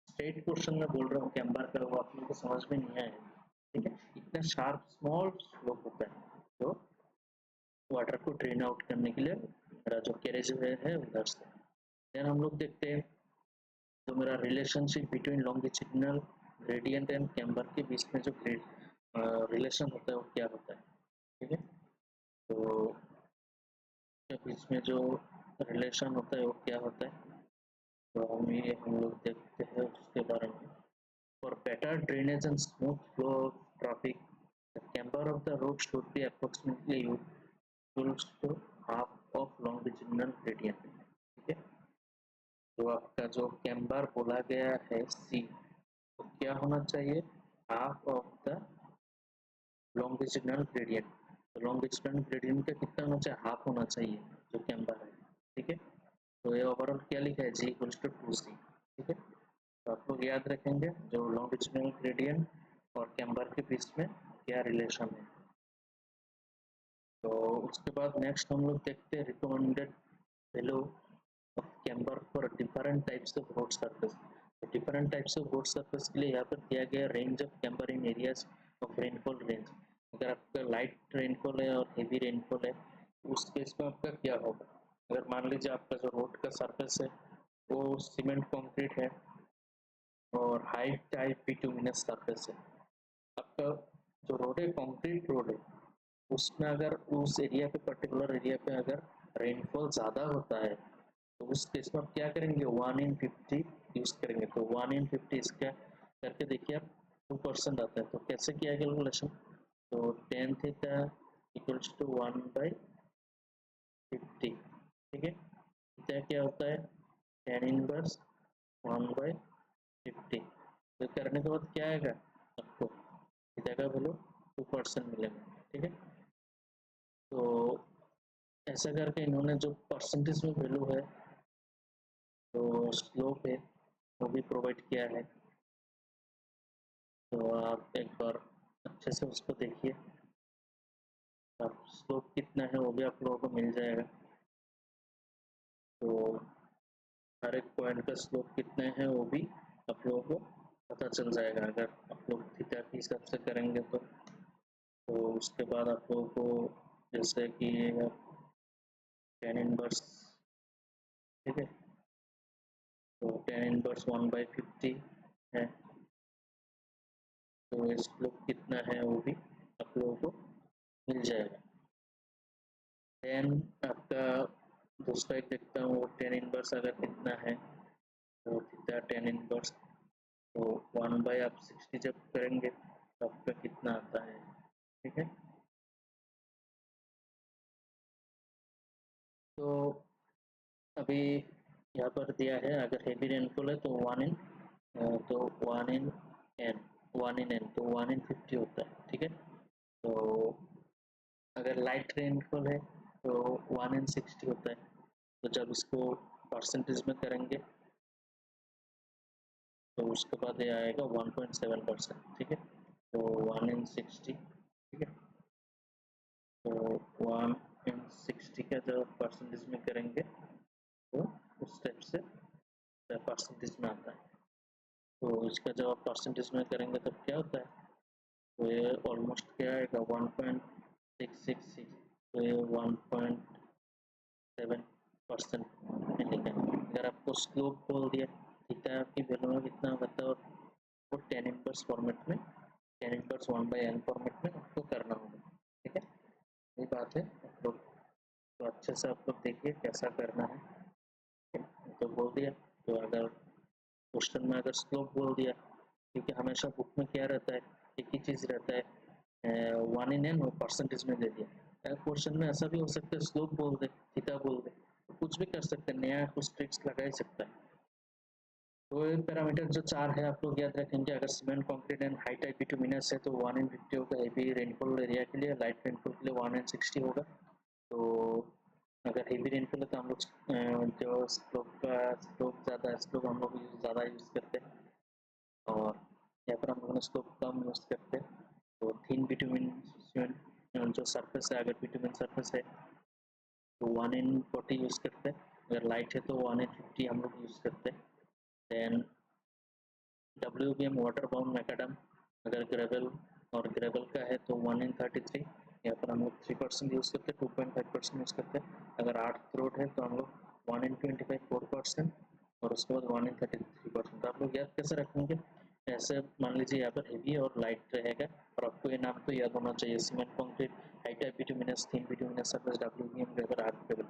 स्ट्रेट पोर्शन में बोल रहा हूँ कैम्बर का, वो आप लोगों को समझ में नहीं आएगा। ठीक है, इतना शार्प स्मॉल स्लोप होता है जो वाटर को ड्रेन आउट करने के लिए मेरा जो कैरेज वे है उधर से। देन हम लोग देखते हैं जो मेरा relationship between longitudinal gradient and camber के बीच में जो रिलेशन होता है वो क्या होता है। ठीक है, तो के बीच में जो रिलेशन होता है वो क्या होता है, तो हम लोग देखते हैं उसके बारे में। For better drainage and smooth flow of traffic, the camber of the road should be approximately equal to half of longitudinal gradient। ठीक है, तो आपका जो कैम्बर बोला गया है सी, तो क्या होना चाहिए, half of the longitudinal gradient. तो लॉन्गिट्यूडिनल ग्रेडियंट का कितना होना चाहिए, हाफ होना चाहिए जो कैम्बर है। ठीक है, तो ये ओवरऑल क्या लिखा है, जी इक्वल्स टू 2c। ठीक है, तो आप लोग याद रखेंगे जो लॉन्गिट्यूडिनल ग्रेडियंट और कैम्बर के बीच में क्या रिलेशन है। तो उसके बाद नेक्स्ट हम लोग देखते हैं recommended value of camber for different types of road surface. तो different types of road surface के लिए यहाँ पर दिया गया range of camber in areas of rainfall range. अगर आपका लाइट रेनफॉल है और हेवी रेनफॉल है उस केस में आपका क्या होगा। अगर मान लीजिए आपका जो रोड का सरफेस है वो सीमेंट कंक्रीट है और हाई टाइप बिटुमिनस सरफेस है, आपका जो रोड है कंक्रीट रोड है, उसमें अगर उस एरिया पे पर्टिकुलर एरिया पे अगर रेनफॉल ज़्यादा होता है तो उस केस में आप क्या करेंगे, 1/50 यूज़ करेंगे। तो 1/50 इसका करके देखिए आप 2% आता है। तो कैसे किया कैलकुलेशन, तो टेन थीटा इक्वल्स टू 1/50। ठीक है, थीटा क्या होता है, टेन इनवर्स 1/50। तो करने के बाद क्या आएगा, आपको थीटा का वैल्यू 2% मिलेगा। ठीक है, तो ऐसा करके इन्होंने जो परसेंटेज में वैल्यू है तो स्लोप है वो भी प्रोवाइड किया है। तो आप एक बार अच्छे से उसको देखिए, आप स्लोप कितना है वो भी आप लोगों को मिल जाएगा। तो हर एक पॉइंट का स्लोप कितने हैं वो भी आप लोगों को पता चल जाएगा अगर आप लोग थीटा के हिसाब से करेंगे तो उसके बाद आप लोगों को जैसे कि टेन इनवर्स, ठीक है, तो टेन इनवर्स 1/50 है, तो स्लोप कितना है वो भी आप लोगों को मिल जाएगा। देन आपका दूसरा एक देखता हूँ, टेन इनवर्स अगर कितना है तो थीटा टेन इनवर्स, तो 1/60 जब करेंगे तो आपका कितना आता है। ठीक है, तो अभी यहाँ पर दिया है अगर हेवी रेनफॉल है तो 1/n तो 1/50 होता है। ठीक है, तो अगर लाइट रेनफॉल है तो 1/60 होता है। तो जब इसको परसेंटेज में करेंगे तो उसके बाद ये आएगा 1.7%। ठीक है, तो 1/60। ठीक है, तो 1/60 का जब परसेंटेज में करेंगे तो उस स्टेप से परसेंटेज में आता है। तो इसका जब आप परसेंटेज में करेंगे तब क्या होता है, तो ये ऑलमोस्ट क्या आएगा 1.666, तो ये 1.7% में लिखेंगे। अगर आपको स्लोप बोल दिया थीटा की वैल्यू में कितना होता है, वो tan इनवर्स फॉर्मेट में, tan इनवर्स 1/n फॉर्मेट में आपको करना होगा। ठीक है, ये बात है। आप लोग तो अच्छे से आप लोग देखिए कैसा करना है। तो बोल दिया, तो अगर क्वेश्चन में अगर स्लोप बोल दिया, क्योंकि हमेशा बुक में क्या रहता है, एक ही चीज़ रहता है 1/n और परसेंटेज में दे दिया। क्वेश्चन में ऐसा भी हो सकता है स्लोप बोल दे, थीटा बोल दे, तो कुछ भी कर सकते हैं, नया कुछ ट्रिक्स लगा ही सकता है। तो ये पैरामीटर जो 4 है आप लोग याद रखेंगे। अगर cement concrete and high type bituminous है तो 1/50 होगा हेवी रेनफॉल एरिया के लिए, लाइट रेनफॉल के लिए 1/60 होगा। तो अगर हेवी रेनफॉल है तो हम लोग जो स्लोप ज़्यादा, स्लोप हम लोग ज़्यादा यूज़ करते हैं, और यहाँ पर हम लोग स्लोप कम यूज़ करते हैं। तो थिन बिटुमिन जो सरफेस है, अगर बिटुमिन सरफेस है तो 1/40 यूज़ करते हैं, अगर लाइट है तो 1/50 हम लोग यूज़ करते हैं। Then WBM water bound macadam, अगर ग्रेवल और ग्रेवल का है तो 1/33, यहाँ पर हम लोग 3% यूज़ करते हैं, 2.5% यूज़ करते हैं। अगर 8 थ्रोट है तो हम लोग 1/25 4%, और उसके बाद 1/33%। आप लोग याद कैसे रखेंगे, ऐसे मान लीजिए यहाँ पर हेवी और लाइट रहेगा, और आपको ये नाम तो याद होना चाहिए, cement concrete, high type bituminous, thin bituminous surface, WBM, gravel, arc gravel.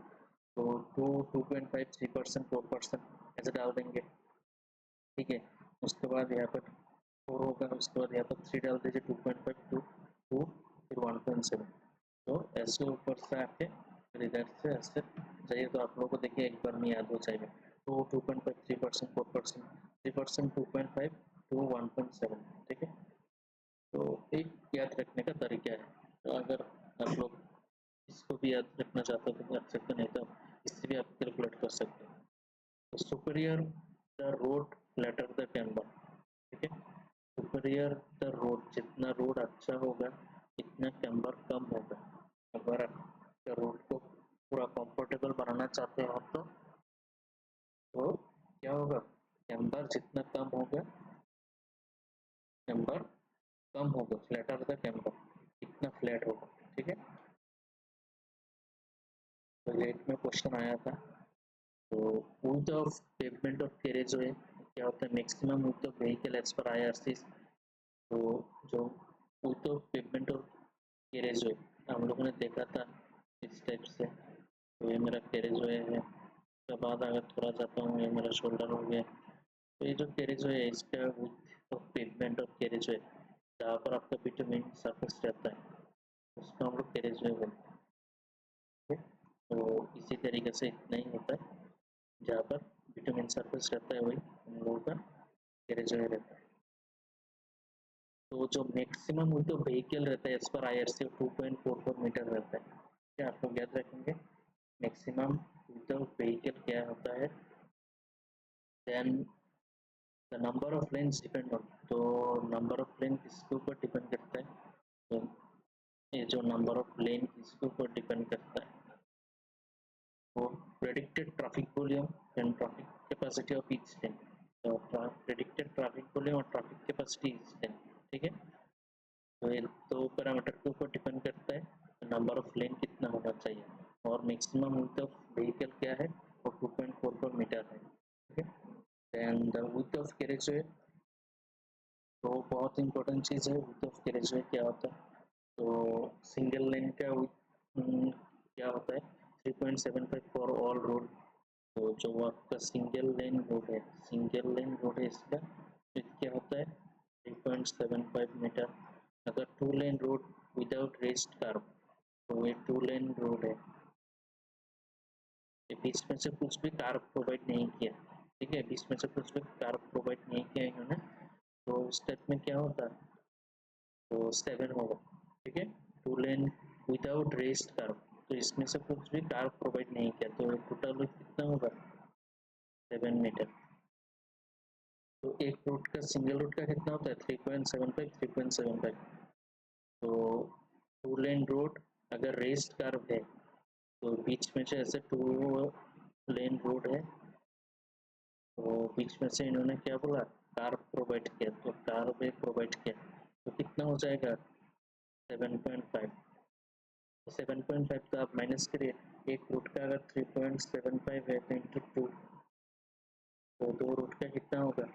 तो 2, 2.5, 3%, 4% ऐसे डाल देंगे। ठीक है, उसके बाद यहाँ पर 4 होगा, उसके बाद यहाँ पर 3 डाल दीजिए, 2.5, 2, 2, फिर 1.7। तो ऐसे ऊपर से आके फिर इधर से ऐसे जाइए, तो आप लोगों को देखिए एक बार में याद हो जाएगा। तो 2.5, 3%, 4%, 3%, 2.5 to 1.7। ठीक है, तो एक याद रखने का तरीका है। तो अगर आप लोग इसको भी याद रखना चाहते हो तो रख सकते, नहीं तो इससे भी आप कैलकुलेट कर सकते हो। तो superior the road later the camber. ठीक है, सुपीरियर द रोड, जितना रोड अच्छा होगा इतना कैम्बर कम होगा। अगर आप रोड को पूरा कंफर्टेबल बनाना चाहते हो तो क्या होगा, कैम्बर जितना कम होगा, कैम्बर कम होगा, फ्लैटर द कैम्बर, इतना फ्लैट होगा। ठीक है, तो लेट में क्वेश्चन आया था। तो width of pavement of carriage way क्या होता है, maximum width of vehicle as per IRC। तो जो width of pavement of carriage way हम लोगों ने देखा था इस टाइप से। तो ये मेरा कैरेज वे है, उसके बाद अगर थोड़ा जाता हूँ, ये मेरा शोल्डर हो गया। तो ये जो कैरेज वे है इसका width of pavement of carriage वे, जहाँ पर आपका बिटुमिन सरफेस रहता है उसको हम लोग कैरेज वे बोलते हैं। तो इसी तरीके से इतना ही होता है, जहाँ पर बिटुमिन सरफेस रहता है वही हम लोगों का कैरेज वे रहता है। तो जो मैक्सिमम विड्थ ऑफ व्हीकल रहता है एज पर IRC 2.44 मीटर रहता है। क्या आप लोग याद रखेंगे, मैक्सिमम विड्थ ऑफ व्हीकल क्या होता है, then the number of lanes depend on. तो नंबर ऑफ लेन किसके ऊपर डिपेंड करता है, तो ये जो नंबर ऑफ लेन किसके ऊपर डिपेंड करता है, वो predicted traffic volume and traffic capacity of each lane. तो प्रेडिक्टेड ट्रैफिक वॉल्यूम और ट्रैफिक कैपेसिटी ईच लेन। ठीक है, तो ये दो पैरामीटर के ऊपर डिपेंड करता है नंबर ऑफ लेन कितना होना चाहिए, और मैक्सिमम विड्थ ऑफ व्हीकल क्या है, वो 2.44 मीटर है। ठीक है, एंड विड्थ ऑफ कैरेज वे, तो बहुत इंपॉर्टेंट चीज़ है विड्थ ऑफ कैरेज वे क्या होता है। तो सिंगल लेन का क्या होता है 3.75 फॉर ऑल रोड। तो जो आपका सिंगल लेन रोड है, सिंगल लेन रोड है इसका विड्थ क्या होता है 3.75 मीटर। अगर 2 lane road without raised curve, तो ये 2 लेन रोड है, ये बीच में से कुछ भी कार्व प्रोवाइड नहीं किया। ठीक है, बीच में से कुछ भी कार्व प्रोवाइड नहीं किया इन्होंने, तो उस टाइप में क्या होता है, तो 7 होगा। ठीक है, 2 लेन विदाउट रेस्ड कर्व, तो इसमें से कुछ भी कार्व प्रोवाइड नहीं किया, तो टोटल कितना होगा 7 मीटर। तो एक रूट का, सिंगल रूट का कितना होता है 3.75, 3.75। तो 2 लेन रोड अगर रेस्ड कर्व है, तो बीच में से ऐसे 2 लेन रोड है, तो बीच में से इन्होंने क्या बोला, कार प्रोवाइड किया, तो कार वे प्रोवाइड किया, तो कितना हो जाएगा 7.5। 7.5 तो आप माइनस करिए, एक रूट का अगर 3.75 है तो इंटू 2, तो दो रूट का कितना होगा,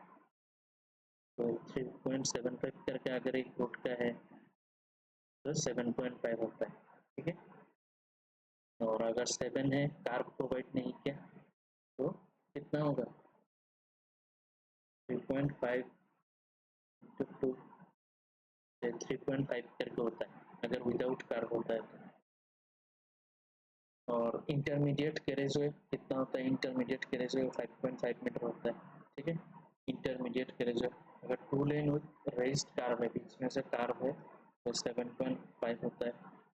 तो 3.75 करके अगर एक रूट का है तो 7.5 होता है, ठीक है। और अगर 7 है, कार प्रोवाइड नहीं किया, तो कितना होगा 3.5 इंटू 2, 3.5 करके होता है अगर विदाउट कार होता है तो। और इंटरमीडिएट कैरेज वे कितना होता है, इंटरमीडिएट कैरेज वे 5.5 मीटर होता है, ठीक है। इंटरमीडिएट कैरेज वे अगर 2 लेन विथ रेस्ड कार है, बीच में से कार है, तो 7.5 होता है।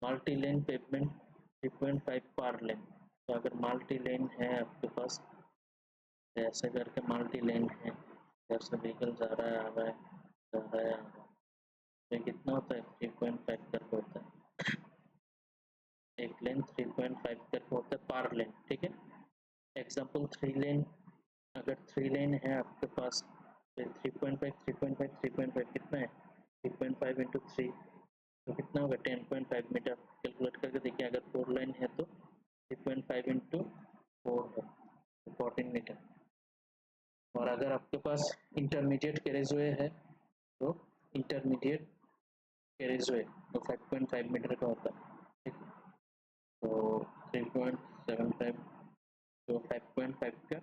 मल्टी लेन पेवमेंट 3.5 पर लेन, तो अगर मल्टी लेन है आपके पास, ऐसे करके मल्टी लेन है, जैसे व्हीकल जा रहा है, आ रहा है, जा रहा है, आ रहा है, तो कितना होता है 3.5 करके होता है, एक लेन 3.5 करके होता है पर लेन, ठीक है। एग्जाम्पल 3 लेन, अगर 3 लेन है आपके पास, तो 3.5 3.5 3.5 कितना है 3.5 इंटू 3, तो कितना होगा 10.5 मीटर। कैलकुलेट करके देखिए, अगर 4 लाइन है तो 3.5 इंटू 4 है 14 मीटर। और अगर आपके पास इंटरमीडिएट कैरेजवे है, तो इंटरमीडिएट कैरेजवे तो 5.5 मीटर का होता है, ठीक है। तो 3.75 तो 5.5 का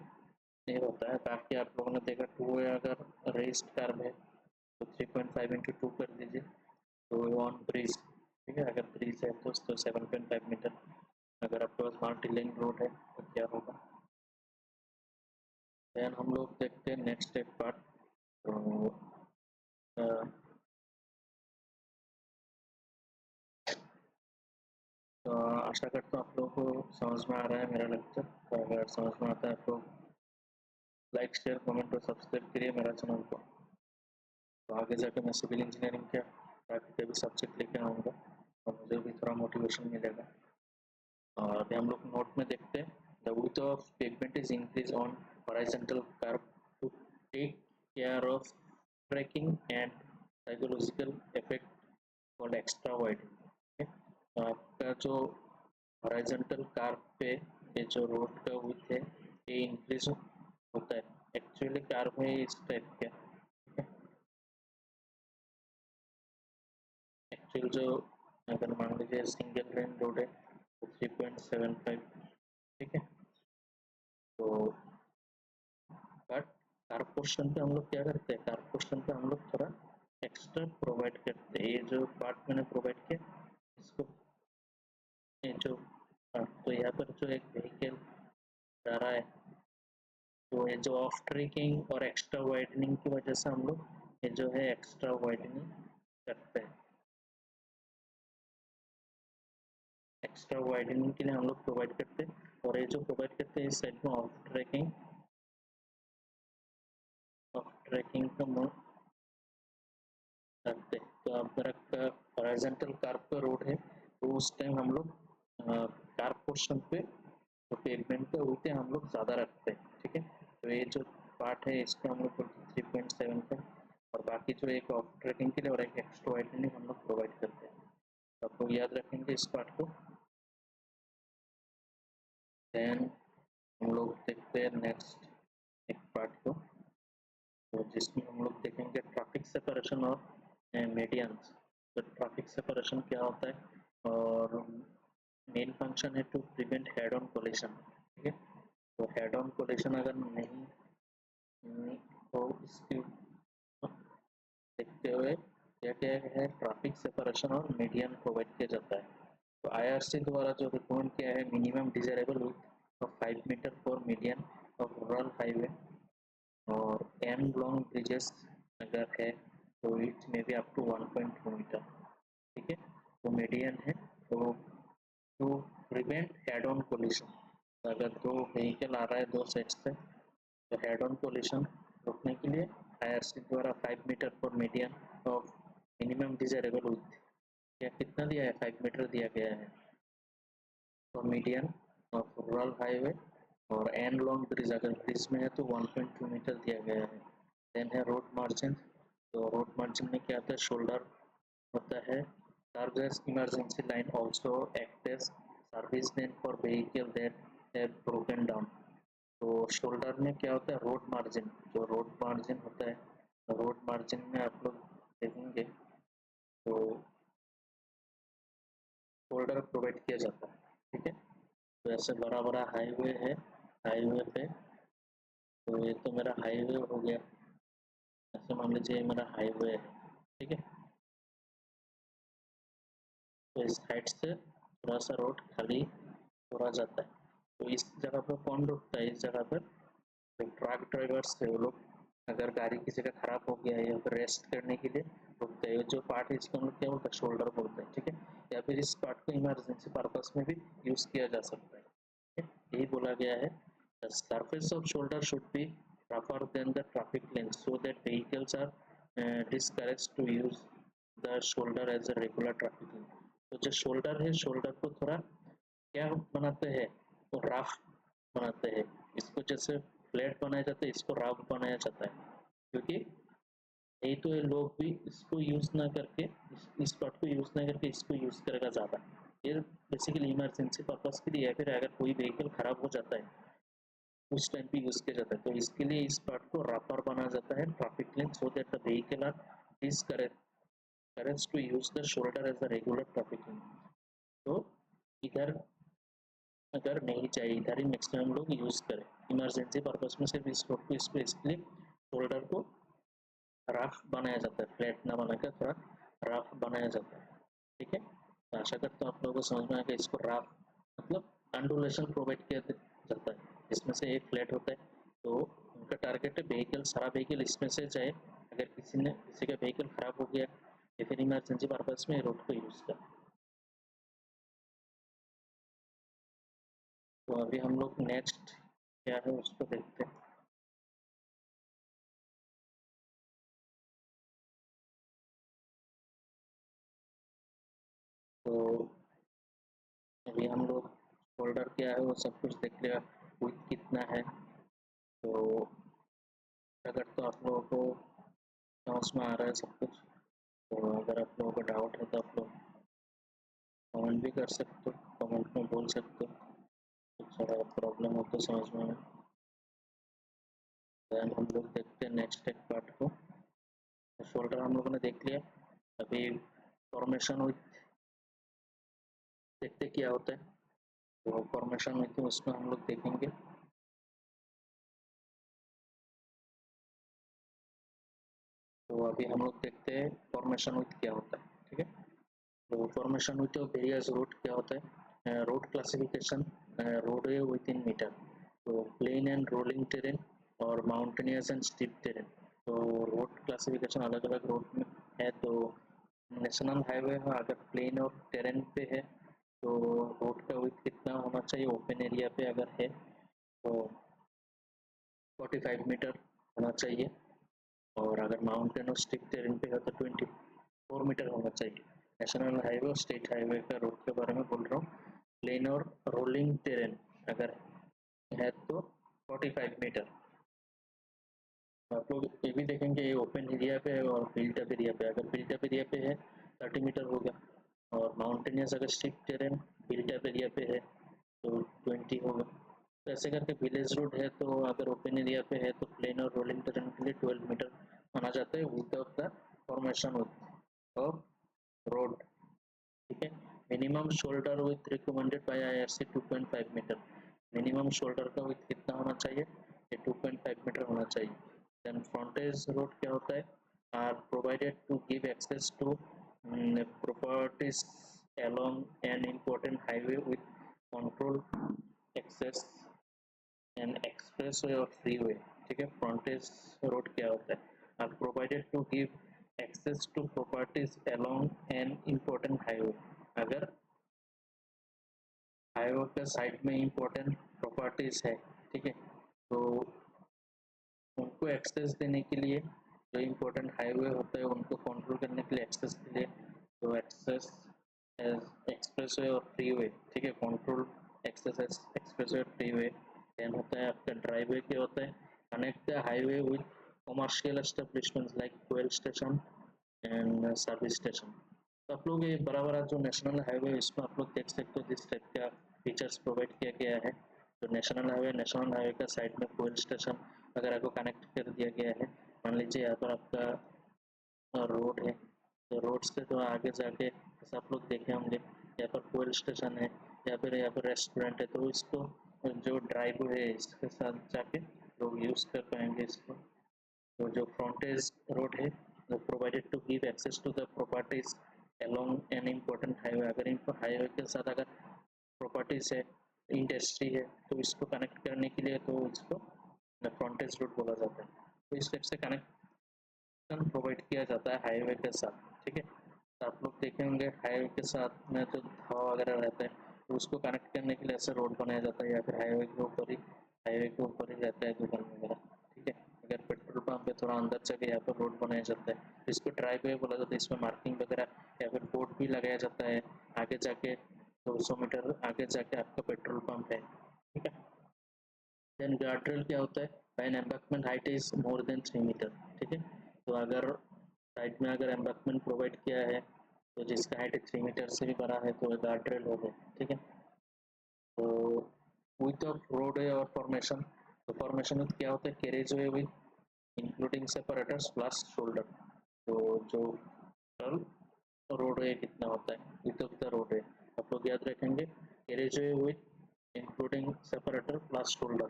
ये होता है। बाकी आप लोगों ने देखा 2 है, अगर रेस्ड कार है तो 3.5 इंटू 2 कर दीजिए, तो ऑन ब्रिज, ठीक है। अगर ब्रिज है तो 7.5 मीटर। अगर आपके पास मल्टी लेन रोड है तो क्या होगा। देन हम लोग देखते हैं नेक्स्ट एक पार्ट। तो आशा करता हूँ आप लोगों को समझ में आ रहा है मेरा लेक्चर। तो अगर समझ में आता है तो लाइक शेयर कमेंट और सब्सक्राइब करिए मेरा चैनल को। तो आगे जाकर मैं सिविल इंजीनियरिंग का बाकी भी सब्जेक्ट लेके आऊँगा और मुझे भी थोड़ा मोटिवेशन मिलेगा। और अभी हम लोग नोट में देखते हैं, the width of pavement is increased on horizontal curve to take care of tracking and psychological effect called extra widening। आपका जो हॉरिजॉन्टल कर्व पे ये जो रोड का विड्थ है ये इंक्रीज होता है। एक्चुअली कर्व है इस टाइप का, एक्चुअल जो अगर मान लीजिए सिंगल लेन रोड है तो 3.75, ठीक है। तो बट कार पोर्शन पे हम लोग क्या करते हैं, कार पोर्शन पे हम लोग थोड़ा एक्स्ट्रा प्रोवाइड करते हैं। ये जो पार्ट मैंने प्रोवाइड किया इसको, ये जो तो यहाँ पर जो एक व्हीकल जा रहा है, तो ये जो ऑफ ट्रैकिंग और एक्स्ट्रा वाइडनिंग की वजह से हम लोग ये जो है एक्स्ट्रा वाइडनिंग करते हैं। एक्स्ट्रा वाइडनिंग के लिए हम लोग प्रोवाइड करते हैं, और ये जो प्रोवाइड करते हैं इस साइड में ऑफ ट्रैकिंग का मोड रखते हैं। तो अगर आपका हॉरिजॉन्टल कार पर रोड है तो उस टाइम हम लोग कार पोर्शन पे तो पेवमेंट पे होते हम लोग ज़्यादा रखते हैं, ठीक है। तो ये जो पार्ट है इसको हम लोग 3.7 पे, और बाकी जो एक ऑफ ट्रैकिंग के लिए और एक एक्स्ट्रा वाइडनिंग हम लोग प्रोवाइड करते हैं। तो आप लोग याद रखेंगे इस पार्ट को। देन हम लोग देखते हैं नेक्स्ट एक पार्ट को, तो जिसमें हम लोग देखेंगे ट्रैफिक सेपरेशन और मीडियंस। तो ट्रैफिक सेपरेशन क्या होता है, और मेन फंक्शन है to prevent head on collision, ठीक है। तो हेड ऑन कोलिशन अगर नहीं तो इसकी देखते हुए क्या क्या है, ट्रैफिक सेपरेशन और मीडियन प्रोवाइड किया जाता है। तो आईआरसी द्वारा जो रिकमेंड किया है, minimum desirable width of 5 metre for median of rural highway, और एन लॉन्ग ब्रिजेस अगर है तो it may be up to 1.2 metre, ठीक है। तो मीडियन है, तो to prevent head on collision, अगर दो व्हीकल आ रहा है दो साइड से, तो हेड ऑन कोलिशन रोकने के लिए आईआरसी द्वारा 5 metre for median of minimum desirable width, या कितना दिया है 5 मीटर दिया गया है for median of rural highway और एन लॉन्ग ब्रिज अगर ब्रिज में है तो 1.2 मीटर दिया गया है। देन है रोड मार्जिन, तो रोड मार्जिन में क्या आता है, शोल्डर होता है। Service emergency line also act as service lane for vehicle that have broken down. तो शोल्डर में क्या होता है, रोड मार्जिन, जो रोड मार्जिन होता है, रोड मार्जिन में आप लोग देखेंगे तो शोल्डर प्रोवाइड किया जाता है, ठीक है। तो ऐसे बड़ा बड़ा हाईवे है, हाईवे पे, तो ये तो मेरा हाईवे हो गया, ऐसे मान लीजिए ये मेरा हाईवे है, ठीक है। तो इस साइड से थोड़ा सा रोड खाली छोड़ा जाता है। तो इस जगह पर कौन रुकता है, इस जगह पर जो ट्रक ड्राइवर्स है वो लोग, अगर गाड़ी किसी का खराब हो गया है या फिर रेस्ट करने के लिए रुकते हैं। जो पार्ट है इसको हम लोग क्या बोलते हैं, शोल्डर बोलते हैं, ठीक है। या फिर इस पार्ट को इमरजेंसी पर्पस में भी यूज किया जा सकता है, ठीक है? यही बोला गया है, the surface off shoulder should be rougher than the traffic lane so that vehicles are discouraged to use the shoulder as a regular traffic lane। तो जो शोल्डर है, शोल्डर को थोड़ा क्या बनाते हैं, तो रफ बनाते हैं। इसको जैसे फ्लैट बनाया जाता है, इसको रफ बनाया जाता है, क्योंकि नहीं तो ये लोग भी इसको यूज ना करके इस पार्ट को यूज ना करके इसको यूज करेगा ज़्यादा। ये बेसिकली इमरजेंसी पर्पस के लिए, या फिर अगर कोई व्हीकल खराब हो जाता है उस टाइम पे यूज किया जाता है। तो इसके लिए इस पार्ट को रबर बनाया जाता है, traffic lane, so that the vehicle are is correct to use the shoulder as a regular traffic lane. तो इधर अगर नहीं चाहिए, इधर ही मैक्सिमम लोग यूज करें, इमरजेंसी पर्पज में सिर्फ इस रोड को स्पेशली शोल्डर को रफ बनाया जाता है, फ्लैट ना बनाकर थोड़ा रफ बनाया जाता है, ठीक है। तो आशा करता हूँ आप लोगों को समझ में आएगा। इसको रफ मतलब अंडुलेशन प्रोवाइड किया जाता है, इसमें से एक फ्लैट होता है। तो उनका टारगेट है व्हीकल, सारा व्हीकल इसमें से जाए। अगर किसी का व्हीकल खराब हो गया या फिर इमरजेंसी पर्पज में रोड को यूज कर। तो अभी हम लोग नेक्स्ट क्या है उसको देखते हैं। तो अभी हम लोग फोल्डर क्या है वो सब कुछ देख लिया, विड्थ कितना है। तो अगर तो आप लोगों को समझ में आ रहा है सब कुछ, तो अगर आप लोगों को डाउट है तो आप लोग कमेंट भी कर सकते हो, कमेंट में बोल सकते हो कुछ अगर प्रॉब्लम हो तो समझ में। देन हम लोग देखते हैं नेक्स्ट एक पार्ट को। शोल्डर हम लोगों ने देख लिया। अभी फॉर्मेशन विथ देखते क्या होता है। तो फॉर्मेशन विथ उसमें हम लोग देखेंगे। तो अभी हम लोग देखते हैं फॉर्मेशन विथ क्या होता है, ठीक है। तो फॉर्मेशन विथ वेरियस रूट क्या होता है, road classification, road width in metre. तो प्लेन एंड रोलिंग टेरेन और माउंटेनियस एंड स्टीप टेरेन। तो रोड क्लासिफिकेशन अलग अलग रोड में है। तो नेशनल हाईवे में अगर प्लेन और टेरेन पे है तो रोड का विड्थ कितना होना चाहिए, ओपन एरिया पे अगर है तो 45 मीटर होना चाहिए। और अगर माउंटेन और स्टिप टेरेन पे है तो 24 मीटर होना चाहिए। नेशनल हाईवे और स्टेट हाईवे का रोड के बारे में बोल रहा हूँ। प्लेन और रोलिंग टेरेन अगर है तो 45 मीटर। आप लोग ये भी देखेंगे ये ओपन एरिया पे है और बिल्ट अप एरिया पे, अगर बिल्ट अप एरिया पे है 30 मीटर होगा। और माउंटेनियस अगर स्टिप टेरेन बिल्ट अप एरिया पे है तो 20 होगा। तो ऐसे करके विलेज रोड है, तो अगर ओपन एरिया पे है तो प्लेन और रोलिंग टेरेन के लिए 12 मीटर माना जाता है without the formation of road, ठीक है। Minimum shoulder width recommended by IRC 2.5 metre. Minimum shoulder का विथ कितना होना चाहिए, ये 2.5 मीटर होना चाहिए। देन फ्रंटेज रोड क्या होता है, are provided to give access to properties along an important highway with control access an expressway or freeway, ठीक है। फ्रंटेज रोड क्या होता है, are provided to give access to properties along an important highway। अगर highway के side में important properties है, ठीक है, तो उनको एक्सेस देने के लिए, जो इम्पोर्टेंट हाईवे होता है उनको कंट्रोल करने के लिए एक्सेस के लिए, तो एक्सेस एक्सप्रेसवे और फ्रीवे, ठीक है, कंट्रोल एक्सेस एक्सप्रेसवे और फ्रीवे देन होता है आपका ड्राइवे के होता है connect the highway with commercial establishments like fuel station and service station. तो आप लोग ये बड़ा बड़ा जो नेशनल हाईवे इसमें आप लोग देख सकते हो जिस टाइप का फीचर्स प्रोवाइड किया गया है। तो नेशनल हाईवे का साइड में फ्यूल स्टेशन वगैरह को कनेक्ट कर दिया गया है। मान लीजिए यहाँ पर आपका रोड है, तो रोड से तो आगे जाके जैसे आप लोग देखे होंगे यहाँ पर फ्यूल स्टेशन है या फिर यहाँ पर रेस्टोरेंट है, तो इसको जो ड्राइव है इसके साथ जाके लोग यूज़ कर पाएंगे इसको। तो जो फ्रंटेज रोड है provided to give access to the properties along an important highway. अगर इन हाईवे के साथ अगर प्रॉपर्टीज है, इंडस्ट्री है, तो इसको कनेक्ट करने के लिए तो इसको फ्रंटेज रोड बोला जाता है। तो इस टाइप से कनेक्शन प्रोवाइड किया जाता है हाईवे के साथ, ठीक है। तो आप लोग देखे होंगे हाईवे के साथ में तो हवा वगैरह रहता है, तो उसको कनेक्ट करने के लिए ऐसे रोड बनाया जाता है या फिर हाईवे के ऊपर ही रहता है दुकान वगैरह, ठीक है। अगर पेट्रोल पंप पे थोड़ा अंदर जगह यहाँ पर रोड बनाया जाता है, इसको ड्राइववे बोला जाता है। इसमें मार्किंग वगैरह या फिर बोर्ड भी लगाया जाता है। आगे जाके 200 मीटर आगे जाके आपका पेट्रोल पंप है, ठीक है। देन गार्ड्रेल क्या होता है, an embankment height is more than 3 metre, ठीक है। तो अगर साइड में अगर एम्बैंकमेंट प्रोवाइड किया है तो जिसका हाइट 3 मीटर से भी बड़ा है तो गार्ड्रेल हो गया, ठीक है। तो विथ ऑफ रोड वे और फॉर्मेशन, तो फॉर्मेशन विथ क्या होता है, carriageway width including separators plus shoulder. तो जो टोटल रोड वे कितना होता है width of the roadway, आप लोग याद रखेंगे carriageway width including separator plus shoulder.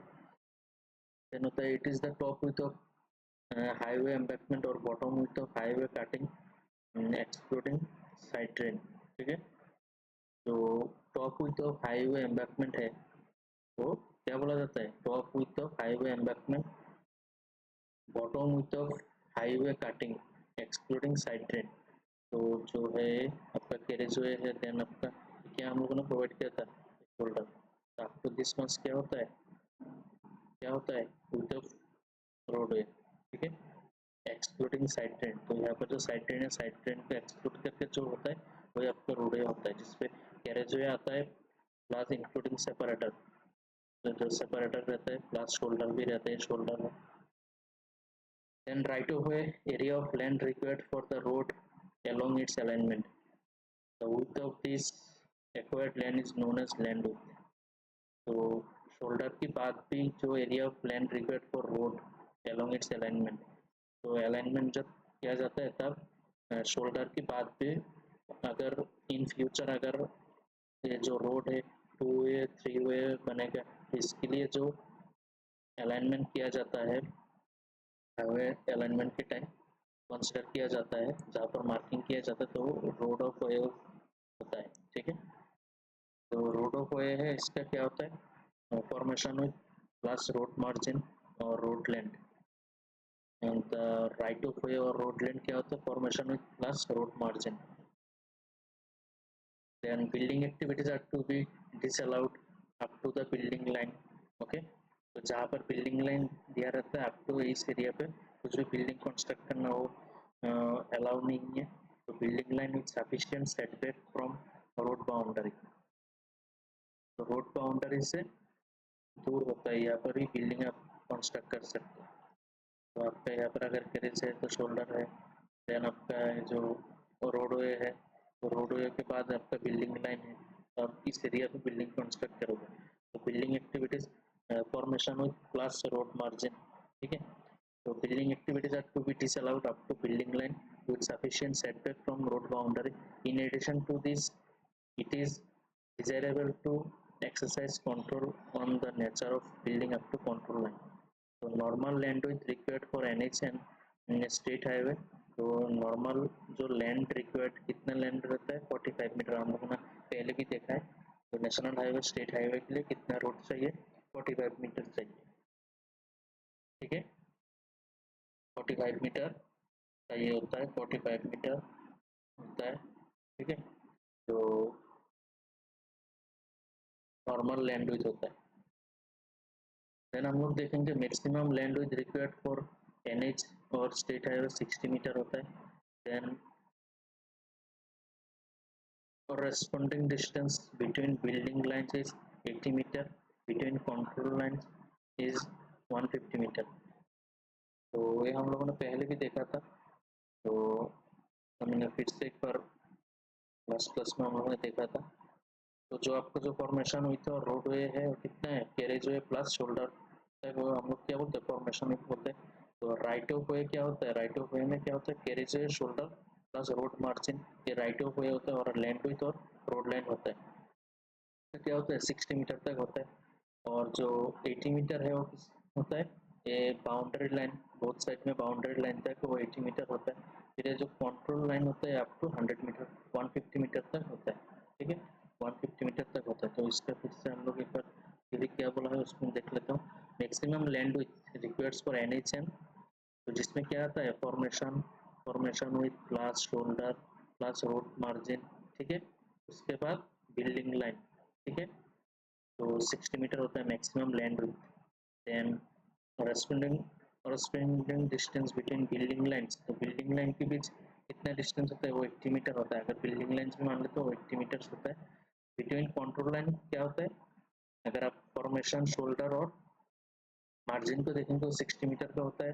Then होता है it is the top width of highway embankment और bottom width of highway cutting excluding side drain, ठीक है। जो top width of highway embankment है तो क्या बोला जाता है, top width of highway embankment, bottom width of highway cutting excluding side train. तो जो है आपका कैरेज वे है, देन आपका क्या हम लोगों ने प्रोवाइड किया था शोल्डर। तो आपको डिस्टेंस क्या होता है विथ ऑफ रोड वे, ठीक है, एक्सक्लूडिंग साइड ट्रेन। तो यहाँ पर जो साइड ट्रेन है, साइड ट्रेन को एक्सक्लूड करके जो होता है वही आपका रोड वे होता है, जिसपे कैरेज वे आता है प्लस इंक्लूडिंग सेपरेटर। तो जो सेपरेटर रहता है प्लस शोल्डर भी रहता है, शोल्डर है। Then right of way area of land required for the road along its alignment. The width of this acquired land is known as land width. तो shoulder के बाद भी जो area of land required for road along its alignment, तो alignment जब किया जाता है तब शोल्डर के बाद भी अगर इन फ्यूचर अगर ये जो रोड है 2 वे 3 वे बनेगा, इसके लिए जो अलाइनमेंट किया जाता है हाईवे अलाइनमेंट के टाइम कंसिडर किया जाता है, जहाँ पर मार्किंग किया जाता है तो रोड ऑफ वे होता है, ठीक है। तो रोड ऑफ वे है, इसका क्या होता है, formation width plus road margin और road length. And right of way और रोड लेंथ क्या होता है, formation width plus road margin. Then building activities are to be disallowed up to the building line, okay. तो जहाँ पर building line दिया रहता है अप टू इस एरिया पे कुछ भी बिल्डिंग कंस्ट्रक्ट करना हो अलाउ नहीं है। तो building line with sufficient setback from road boundary, तो रोड बाउंड्री से दूर होता है यहाँ पर ही बिल्डिंग आप कंस्ट्रक्ट कर सकते हो। तो आपका यहाँ पर अगर कैरेज है तो शोल्डर है, देन आपका जो रोडवे है, तो रोडवे के बाद आपका बिल्डिंग लाइन है, तो आप इस एरिया पे बिल्डिंग कंस्ट्रक्ट करोगे। तो building activities formation width plus road margin, ठीक है। तो building activities are to be disallowed up to building line with sufficient setback from road boundary. In addition to this, it is desirable to exercise control on the nature of building up to control line. तो normal land width required for NH and state highway, तो normal जो land required कितना land रहता है 45 metre, हम लोगों ने पहले भी देखा है। तो नेशनल हाईवे स्टेट हाईवे के लिए कितना रोड चाहिए, 45 मीटर चाहिए, ठीक है। 45 मीटर चाहिए होता है, 45 मीटर होता है, ठीक है। जो नॉर्मल लैंड विथ होता है। देन हम लोग देखेंगे maximum land width required for NH और स्टेट हाईवे 60 मीटर होता है। Then corresponding distance between building lines is 80 meter between control lines is 150 metre. तो ये हम लोगों ने पहले भी देखा था, तो हमने फिर से एक बार क्लास में हम लोगों ने देखा था। तो जो आपको जो फॉर्मेशन हुई थी और रोड वे है वो कितना है, कैरेज वे प्लस शोल्डर, वो हम लोग क्या बोलते हैं, फॉर्मेशन बोलते हैं। तो राइट ऑफ वे क्या होता है, राइट ऑफ वे में क्या होता है, carriage way shoulder plus road margin, ये राइट ऑफ वे होता है, और लैंड विड्थ और रोड लाइन होता है। तो क्या होता है 60 मीटर तक होता है, और जो 80 मीटर है वो होता है, ये बाउंड्री लाइन, बोथ साइड में बाउंड्री लाइन तक वो 80 मीटर होता है। फिर ये जो कंट्रोल लाइन होता है अप टू 100 मीटर 150 मीटर तक होता है, ठीक है, 150 मीटर तक होता है। तो इसका फिर से हम लोग एक बार फिर क्या बोला है उसमें देख लेता हूँ। Maximum land width requires for NHN, तो जिसमें क्या आता है, formation width plus shoulder plus road margin, ठीक है। उसके बाद बिल्डिंग लाइन, ठीक है, तो 60 मीटर होता है maximum land width. Then corresponding distance between building lines, तो बिल्डिंग लाइन के बीच कितना डिस्टेंस होता है, वो 80 मीटर होता है। अगर बिल्डिंग लाइन्स में मान ले तो 80 मीटर होता है। बिटवीन कंट्रोल लाइन क्या होता है, अगर आप फॉर्मेशन शोल्डर और मार्जिन को देखें तो 60 मीटर का होता है।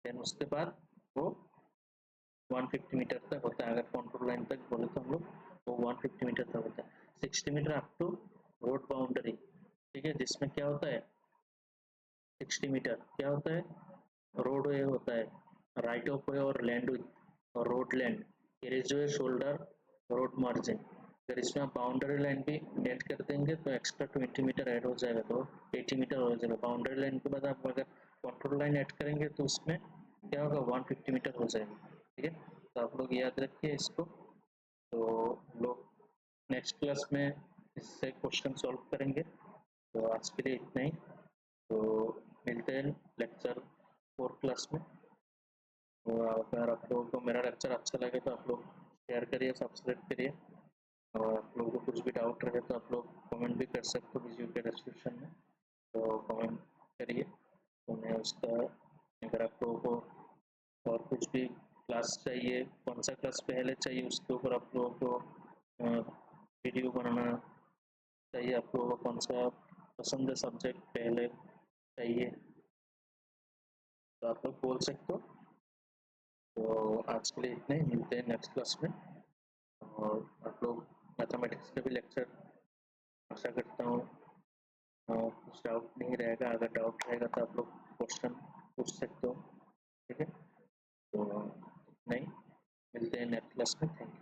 देन उसके बाद वो 150 मीटर तक होता है। अगर कंट्रोल लाइन तक बोले तो हम लोग वो 150 मीटर तक होता है। 60 metre up to road boundary, ठीक है, जिसमें क्या होता है 60 मीटर क्या होता है, रोड वे होता है, राइट ऑफ वे और लैंड विथ और road land, carriage way shoulder road margin. अगर इसमें आप बाउंड्री लाइन भी ऐड कर देंगे तो एक्स्ट्रा 20 मीटर ऐड हो जाएगा, तो 80 मीटर हो जाएगा। बाउंड्री लाइन के बाद आप अगर कंट्रोल लाइन ऐड करेंगे तो उसमें क्या होगा 150 मीटर हो जाएगा, ठीक है। तो आप लोग याद रखिए इसको। तो हम लोग नेक्स्ट क्लास में इससे क्वेश्चन सॉल्व करेंगे। तो आज के लिए इतना ही, तो मिलते हैं लेक्चर 4 क्लास में। तो अगर आप लोगों को मेरा लेक्चर अच्छा लगे तो आप लोग शेयर करिए, सब्सक्राइब करिए, और आप लोगों को कुछ भी डाउट रहे तो आप लोग कमेंट भी कर सकते हो वीडियो के डिस्क्रिप्शन में, तो कमेंट करिए, तो मैं उसका, अगर आप लोगों को और कुछ भी क्लास चाहिए, कौन सा क्लास पहले चाहिए उसके ऊपर आप लोगों को वीडियो बनाना चाहिए, आप लोगों को कौन सा पसंद है सब्जेक्ट पहले चाहिए, तो आप लोग बोल सकते हो। तो आज के लिए इतने ही, मिलते हैं नेक्स्ट क्लास में। और आप लोग मैथमेटिक्स का भी लेक्चर आशा करता हूँ कुछ डाउट नहीं रहेगा। अगर डाउट रहेगा तो आप लोग क्वेश्चन पूछ सकते हो, ठीक है। तो नहीं, मिलते हैं नेक्स्ट क्लास में। Thank you.